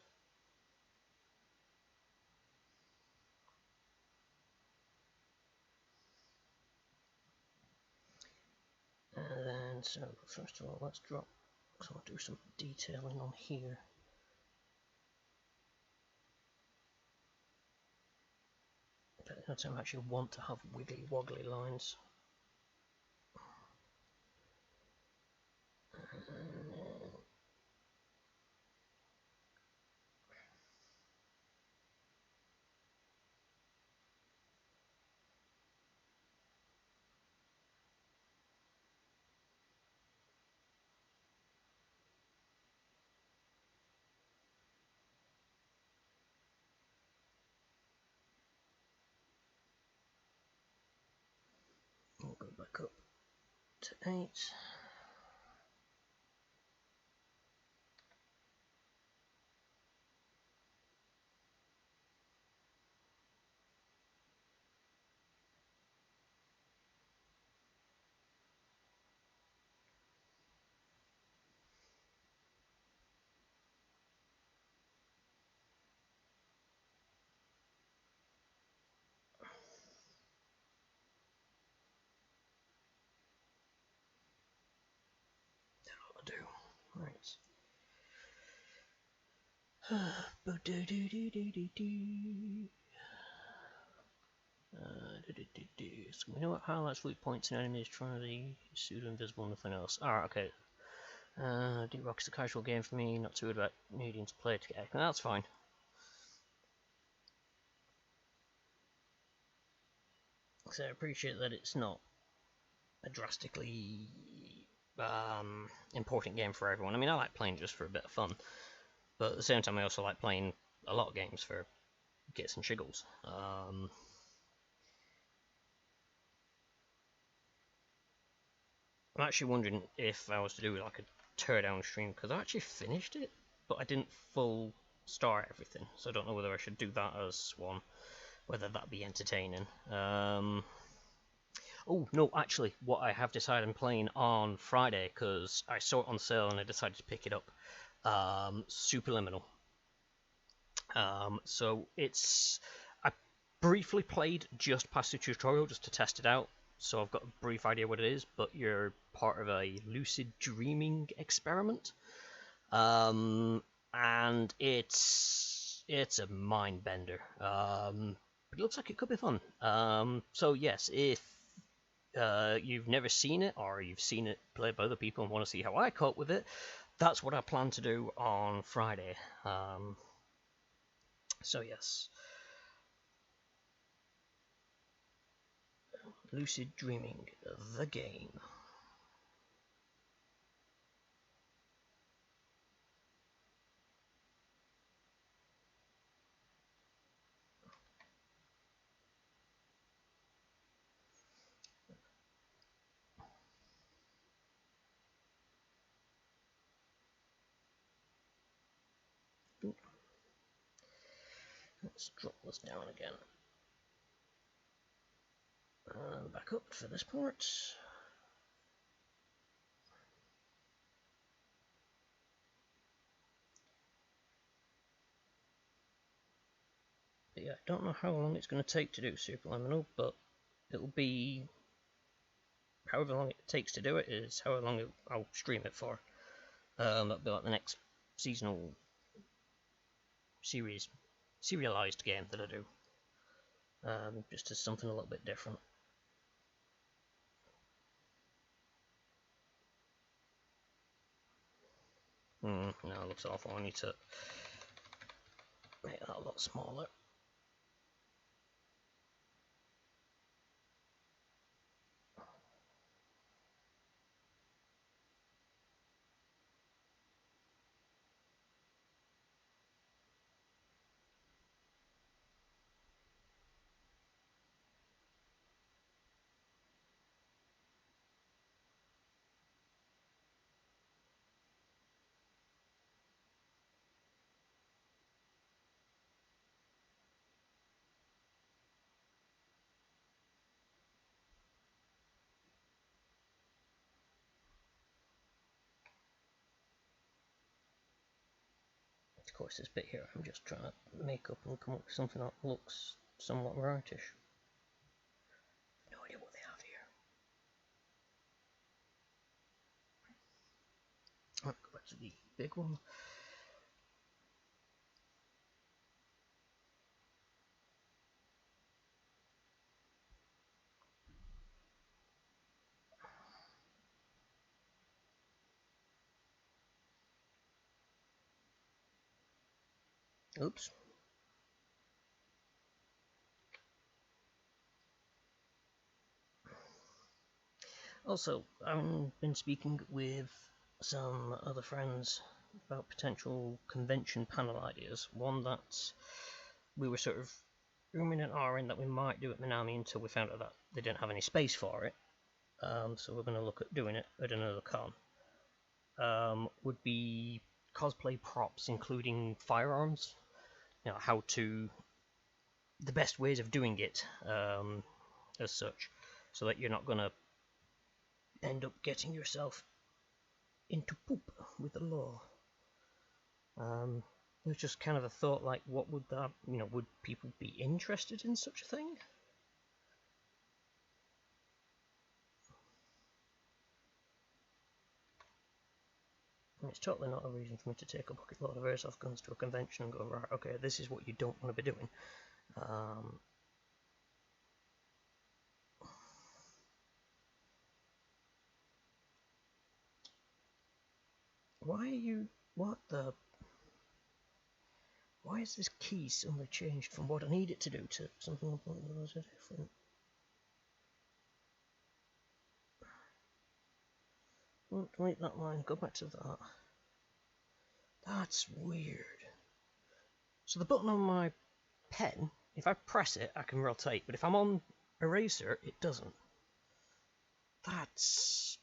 And then, so first of all, let's drop, so I'll do some detailing on here. But I don't actually want to have wiggly woggly lines. back up to 8. Do right. So we know what highlights weak points in enemies trying to be pseudo invisible, nothing else. Alright, okay. Deep Rock is a casual game for me, not too good about needing to play together. That's fine. So I appreciate that it's not a drastically important game for everyone. I mean, I like playing just for a bit of fun, but at the same time, I also like playing a lot of games for gets and shiggles. I'm actually wondering if I was to do like a teardown stream, because I actually finished it, but I didn't full start everything, so I don't know whether I should do that as one, whether that be entertaining. Oh, no, actually, what I have decided I'm playing on Friday, because I saw it on sale and I decided to pick it up, Superliminal. So it's... I briefly played just past the tutorial just to test it out, so I've got a brief idea what it is, but you're part of a lucid dreaming experiment. And it's a mind bender. But it looks like it could be fun. So yes, if you've never seen it, or you've seen it played by other people and want to see how I cope with it, that's what I plan to do on Friday. So yes, lucid dreaming, the game. Let's drop this down again. And back up for this part. But yeah, I don't know how long it's going to take to do Superliminal, but it'll be however long it takes to do it is however long I'll stream it for. That'll be like the next seasonal serialized game that I do. Just as something a little bit different. No, it looks awful. I need to make that a lot smaller. Of course, this bit here, I'm just trying to make up and come up with something that looks somewhat rightish. No idea what they have here. I'll go back to the big one. Oops. Also, I've been speaking with some other friends about potential convention panel ideas. One that we were sort of rumoring and ahhing that we might do at Minami until we found out that they didn't have any space for it. so we're going to look at doing it at another con, would be cosplay props, including firearms. You know, how to, the best ways of doing it, as such, so that you're not going to end up getting yourself into poop with the law. It was just kind of a thought, like, what would that, you know, would people be interested in such a thing? And it's totally not a reason for me to take a bucket load of airsoft guns to a convention and go, right, okay, this is what you don't want to be doing. Why are you, what the, why is this key suddenly changed from what I need it to do to something completely different? Delete that line, go back to that. That's weird. So the button on my pen, if I press it, I can rotate, but if I'm on eraser, it doesn't. That's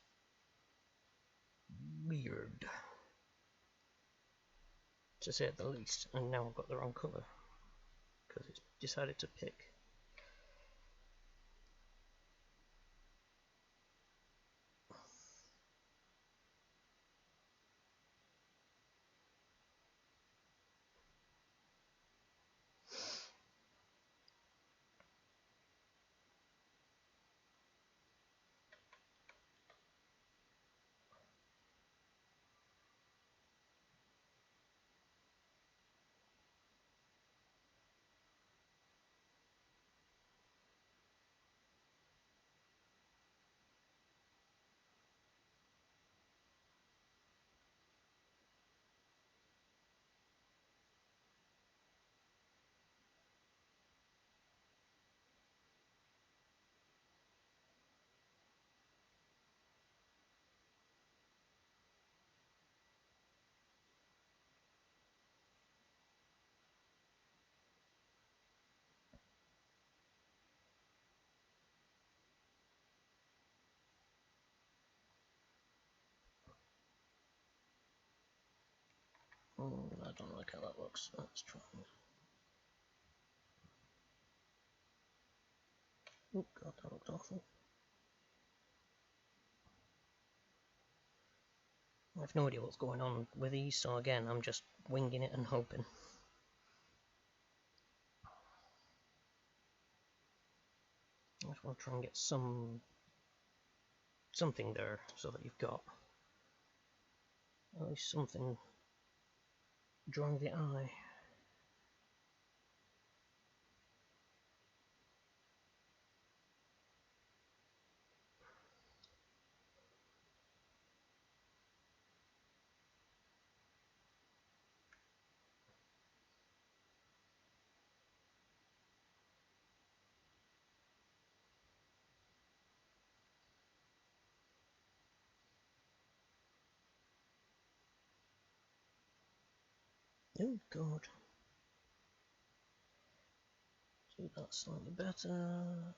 weird, to say the least. And now I've got the wrong colour, because it's decided to pick. I don't like how that looks. Let's try. Oh god, that looked awful. I have no idea what's going on with these, so again, I'm just winging it and hoping. I just want to try and get something there, so that you've got at least something drawing the eye. Oh god. Do that slightly better.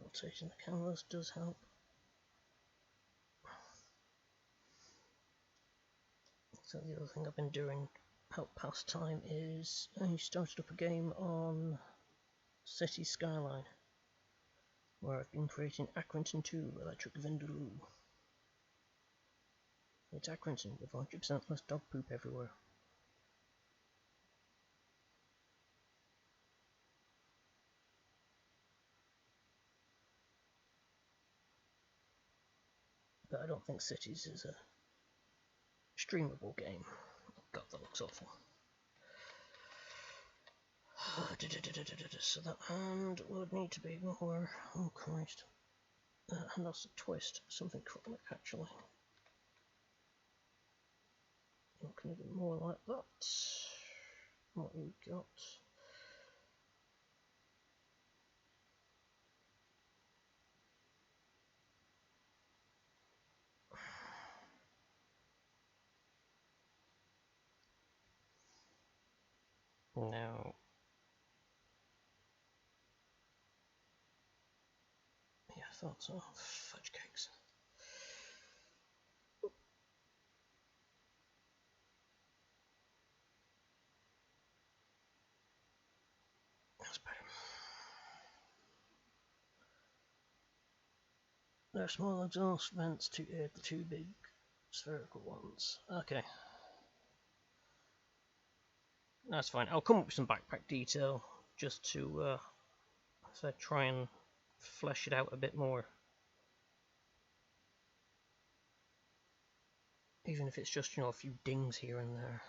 Rotating the canvas does help. So the other thing I've been doing help pass time is I started up a game on City Skyline, where I've been creating Accrington 2 Electric Vindaloo. It's Accrington with 100% less dog poop everywhere. But I don't think Cities is a streamable game. God, that looks awful. So that hand would need to be more. Oh Christ. And that's a twist. Something chronic, actually. Looking a bit more like that. What we got. Now, yeah, I thought so. Fudge cakes. That's better. There are small exhaust vents to aid the two big spherical ones. Okay. That's fine. I'll come up with some backpack detail just to try and flesh it out a bit more. Even if it's just, a few dings here and there.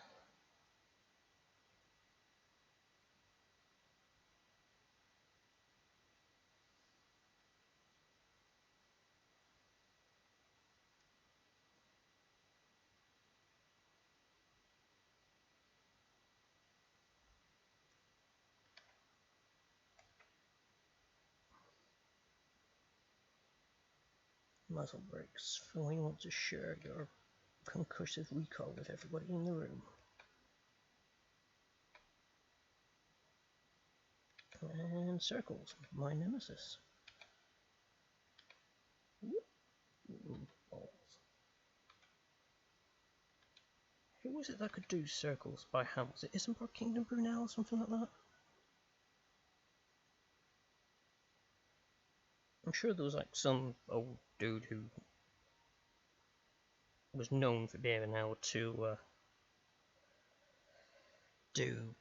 Muzzle brakes for when you want to share your concussive recall with everybody in the room. And circles, my nemesis. Ooh, balls. Who was it that could do circles by hand? Was it Isambard Kingdom Brunel or something like that? I'm sure there was like some old dude who was known for being able to do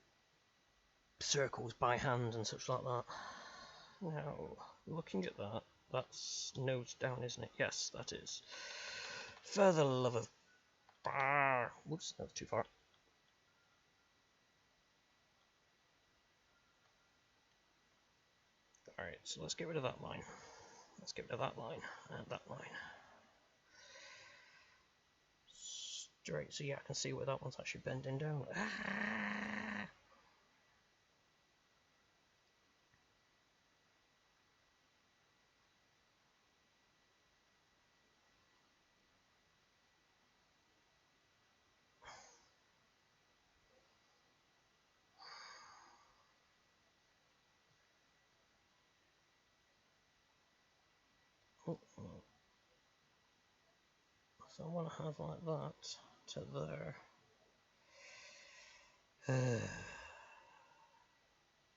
circles by hand and such like that. Now, looking at that, that's nose down, isn't it? Yes, that is. For the love of... Whoops, that was too far. Alright, so let's get rid of that line. Let's get rid of that line and that line. Straight, so yeah, I can see where that one's actually bending down. So I want to have like that to there.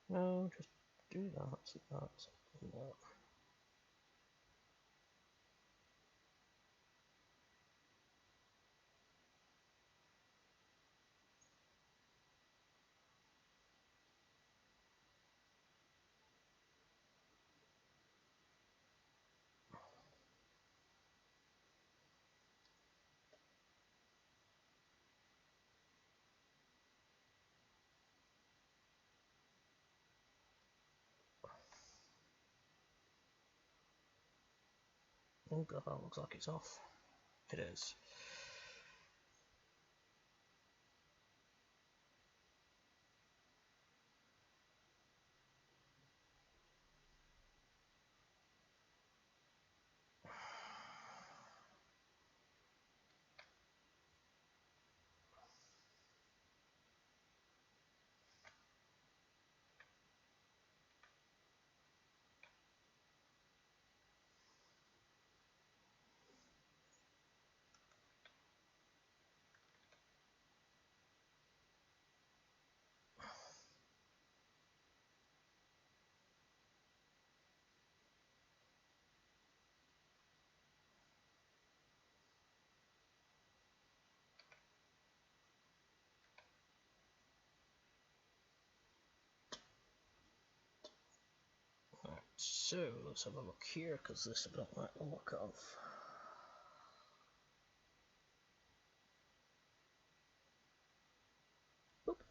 No, just do that, and that. Oh god, that looks like it's off. It is. Right, so let's have a look here, because this I don't like the look of. Boop.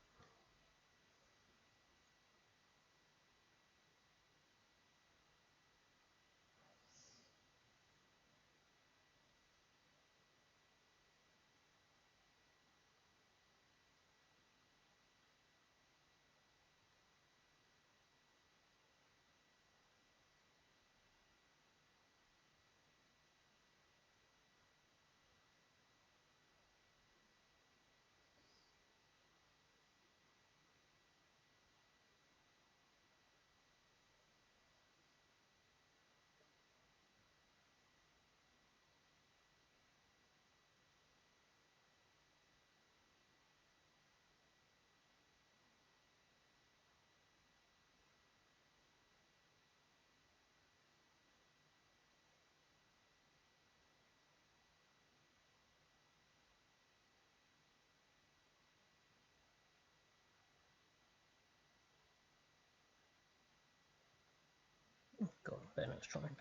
God, Bennett's trying.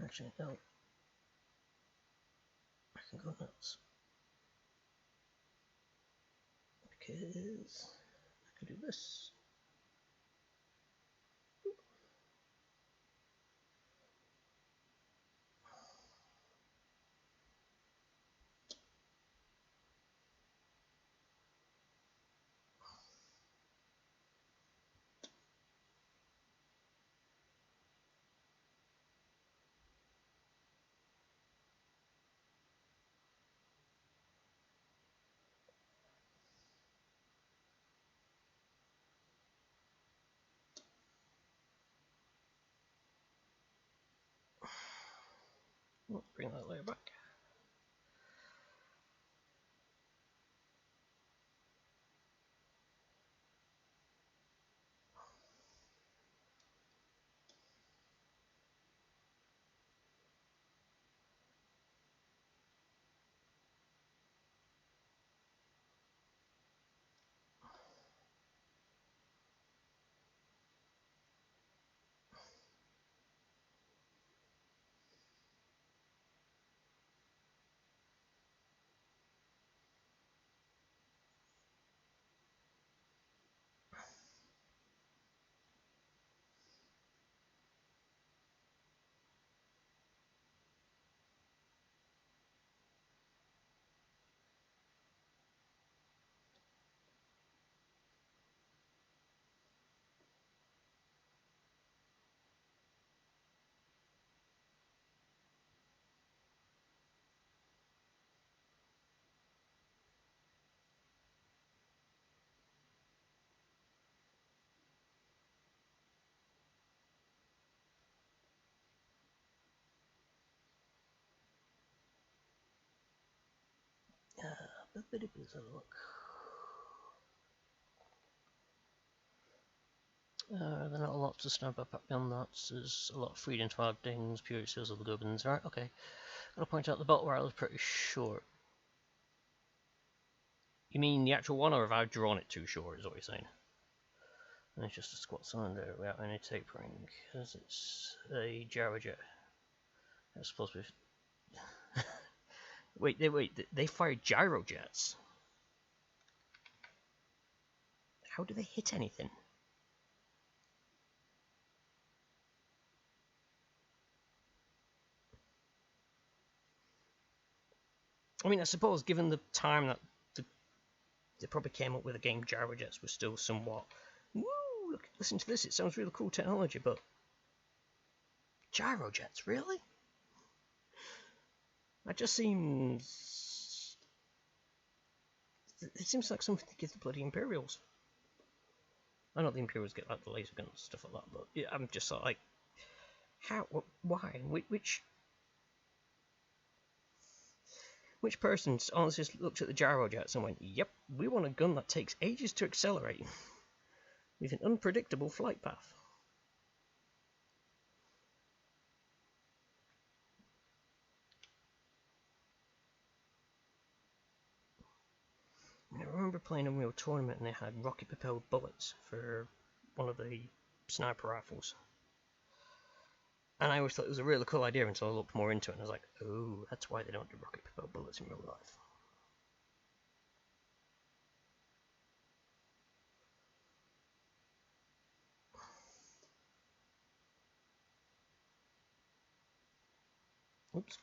Actually, no. I can go nuts. Because I can do this. Let's bring that layer back. Let's have a look. There's not a lot to snap up beyond that. There's a lot of freedom to add things, purity seals of the gubbins. Right, okay. Gotta point out the belt where I was pretty short. You mean the actual one, or have I drawn it too short, is what you're saying? And it's just a squat cylinder without any tapering, because it's a gyrojet. It's supposed to be... wait, they fired gyrojets? How do they hit anything? I mean, I suppose given the time that they probably came up with a game, gyrojets was still somewhat... Woo! Look, listen to this, it sounds really cool technology, but... Gyrojets, really? That just seems... It seems like something to give the bloody Imperials. I know the Imperials get like the laser guns and stuff like that, but yeah, I'm just sort of like... How? Why? Which... Which person honestly just looked at the gyrojets and went, yep, we want a gun that takes ages to accelerate, with an unpredictable flight path. I remember playing a real tournament and they had rocket-propelled bullets for one of the sniper rifles. And I always thought it was a really cool idea until I looked more into it and I was like, oh, that's why they don't do rocket-propelled bullets in real life. Oops.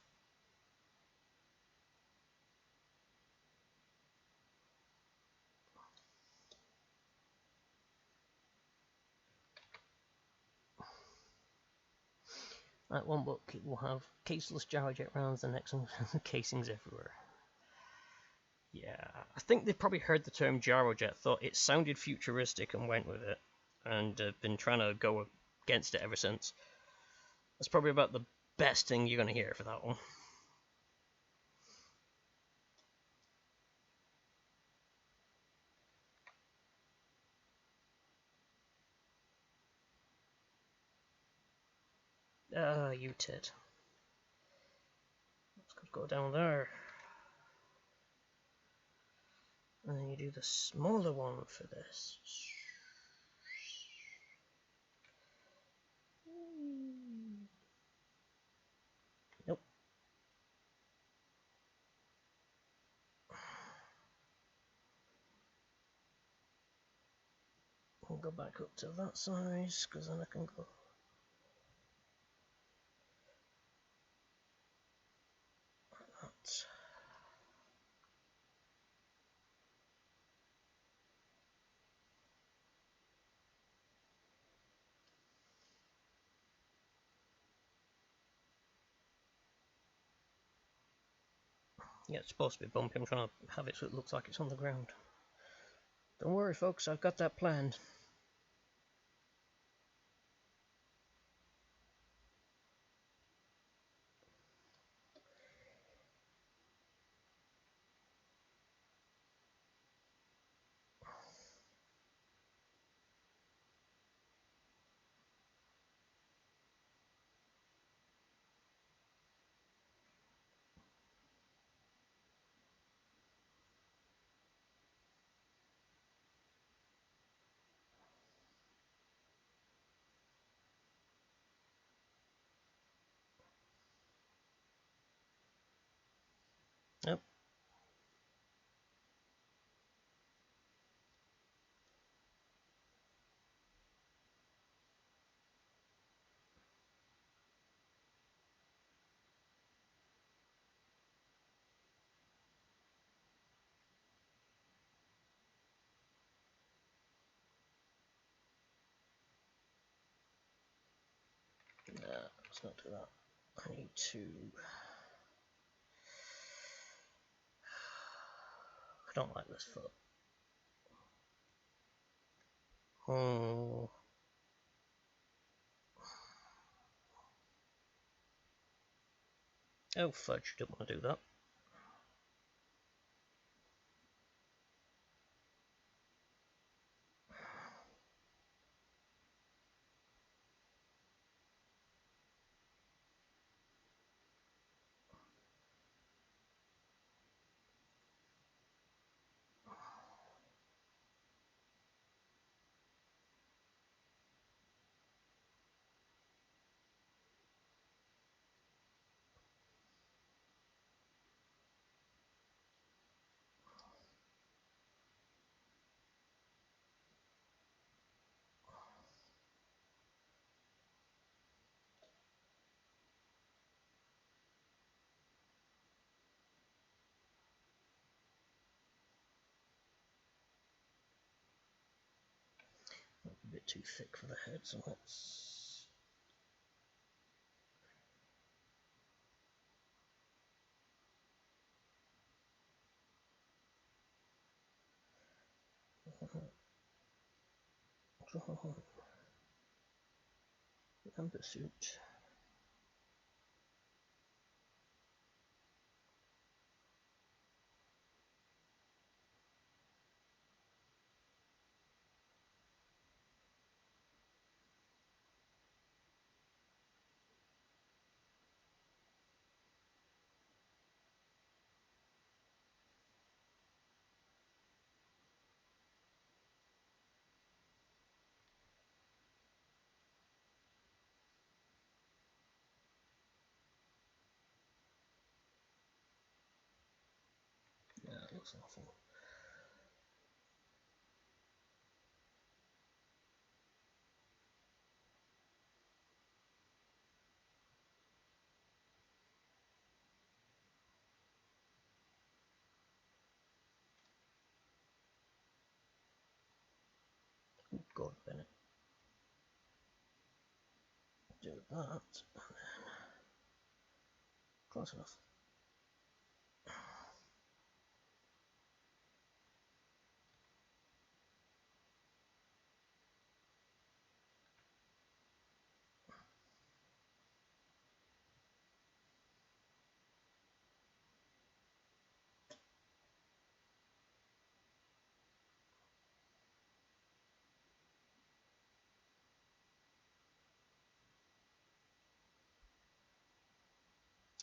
That one book it will have caseless gyrojet rounds, the next one casings everywhere. Yeah, I think they probably heard the term gyrojet, thought it sounded futuristic and went with it, and been trying to go against it ever since. That's probably about the best thing you're going to hear for that one. You tit. Let's go down there. And then you do the smaller one for this. Nope. We'll go back up to that size, because then I can go. Like that. Yeah, it's supposed to be bumpy. I'm trying to have it so it looks like it's on the ground. Don't worry, folks, I've got that planned. Yep. Let's not do that. I need to. I don't like this foot. Oh. Oh, fudge, didn't want to do that. A bit too thick for the head, so let's. Draw amber suit. looks awful. God, Bennett. Do that, and then close enough.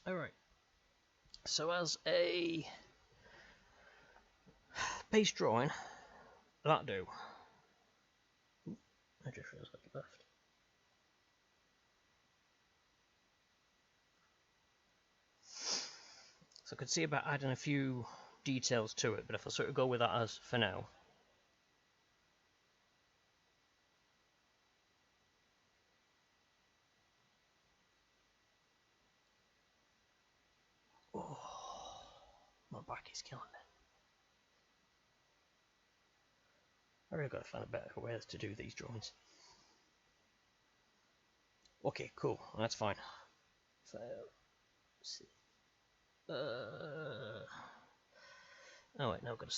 Alright, so as a base drawing, that'll do. I just realised I left. So I could see about adding a few details to it, but if I sort of go with that as for now. Oh, my back is killing me. I really gotta find a better ways to do these drawings. Okay, cool, that's fine. File, see. Oh wait, now I've got to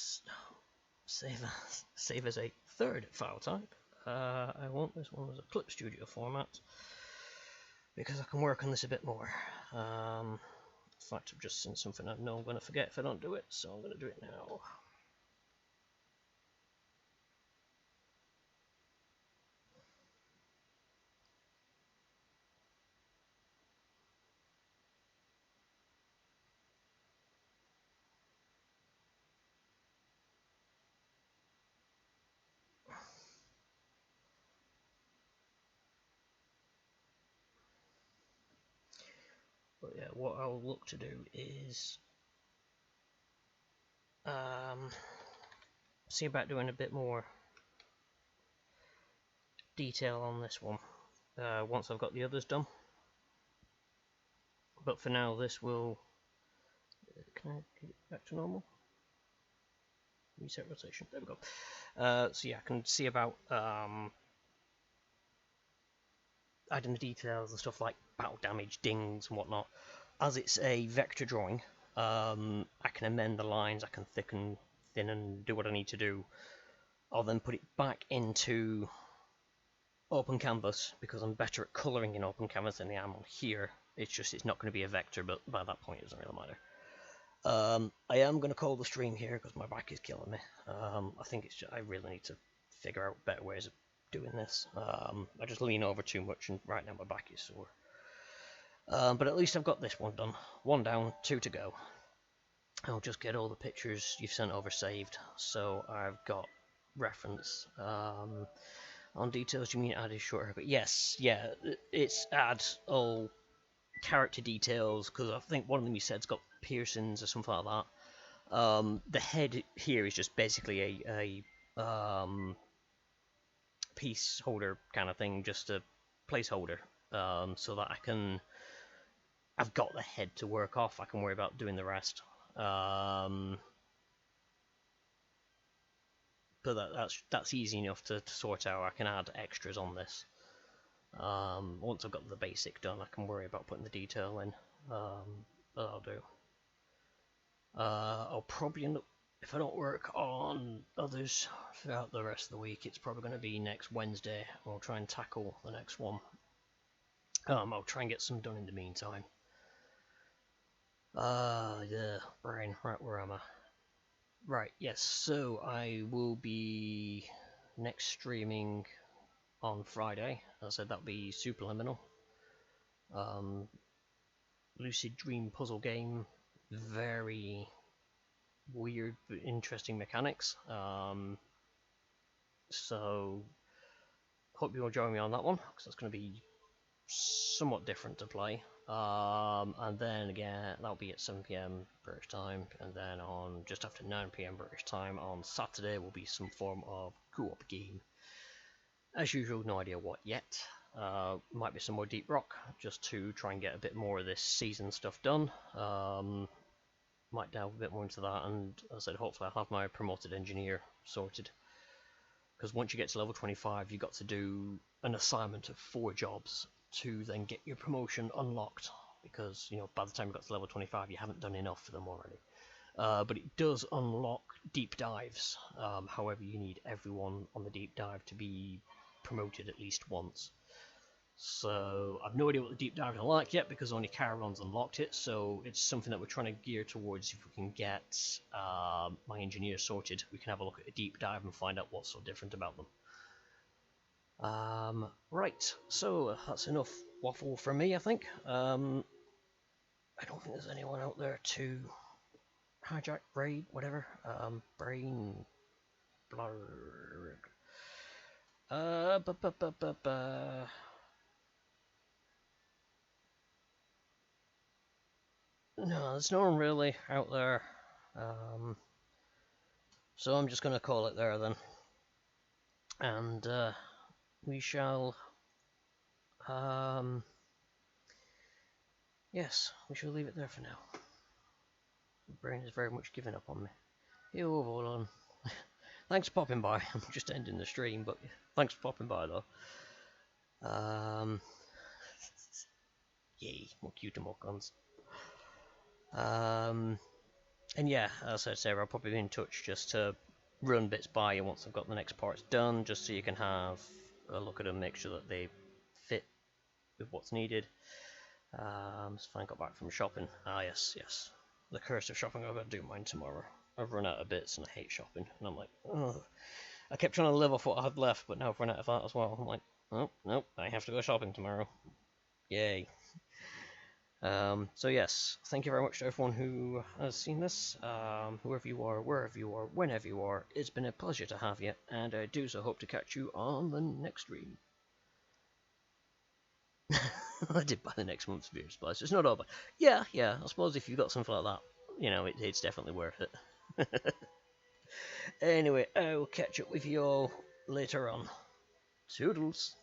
save as a third file type. I want this one as a Clip Studio format because I can work on this a bit more. In fact, I've just seen something I know I'm going to forget if I don't do it, so I'm going to do it now. But yeah, what I'll look to do is see about doing a bit more detail on this one once I've got the others done. But for now, this will. Can I get it back to normal? Reset rotation. There we go. So yeah, I can see about adding the details and stuff like battle damage, dings, and whatnot. As it's a vector drawing, I can amend the lines, I can thicken, thin, and do what I need to do. I'll then put it back into open canvas because I'm better at colouring in open canvas than I am on here. It's just it's not going to be a vector, but by that point it doesn't really matter. I am going to call the stream here because my back is killing me. I think it's just, I really need to figure out better ways of doing this. I just lean over too much and right now my back is sore. But at least I've got this one done. One down, two to go. I'll just get all the pictures you've sent over saved, so I've got reference. On details, you mean add a short haircut? Yes, yeah, it's add all character details, because I think one of them you said's got piercings or something like that. The head here is just basically a piece holder kind of thing, just a placeholder, so that I've got the head to work off. I can worry about doing the rest. But that's easy enough to sort out. I can add extras on this. Once I've got the basic done, I can worry about putting the detail in. But I'll do. I'll probably end up, if I don't work on others throughout the rest of the week, it's probably going to be next Wednesday. I'll try and tackle the next one. I'll try and get some done in the meantime. Yeah, brain. Right, where am I? Right, yes, so I will be next streaming on Friday. As I said, that'll be Superliminal. Lucid Dream puzzle game. Very weird but interesting mechanics. So, hope you'll join me on that one, because that's going to be somewhat different to play. And then again, that'll be at 7 PM British time, and then on just after 9 PM British time on Saturday will be some form of co-op game. As usual, no idea what yet. Might be some more Deep Rock, just to try and get a bit more of this season stuff done. Might delve a bit more into that, and as I said, hopefully I'll have my promoted engineer sorted. Because once you get to level 25, you've got to do an assignment of 4 jobs to then get your promotion unlocked. Because, you know, by the time you got to level 25, you haven't done enough for them already. But it does unlock deep dives. However, you need everyone on the deep dive to be promoted at least once. So I've no idea what the deep dive are like yet because only Caravan's unlocked it. So it's something that we're trying to gear towards. If we can get my engineer sorted, we can have a look at a deep dive and find out what's so different about them. Right, so that's enough waffle from me, I think. I don't think there's anyone out there to hijack, raid, whatever. Brain blurg. No, there's no one really out there. So I'm just going to call it there then. And we shall... yes, we shall leave it there for now. My brain is very much giving up on me. Yo, hold on. Thanks for popping by. I'm just ending the stream, but thanks for popping by though. Yay, more cute and more guns. And yeah, as I said, I'll probably be in touch just to run bits by you once I've got the next parts done, just so you can have a look at them, make sure that they fit with what's needed. So if I got back from shopping, yes, the curse of shopping. I've got to do mine tomorrow. I've run out of bits and I hate shopping, and I'm like, oh. I kept trying to live off what I had left, but now I've run out of that as well. I'm like, oh, nope, I have to go shopping tomorrow. Yay. So yes, thank you very much to everyone who has seen this, whoever you are, wherever you are, whenever you are. It's been a pleasure to have you, and I do so hope to catch you on the next stream. I did buy the next month's beer supplies, so it's not over. Yeah, I suppose if you've got something like that, you know, it's definitely worth it. Anyway, I'll catch up with you all later on. Toodles.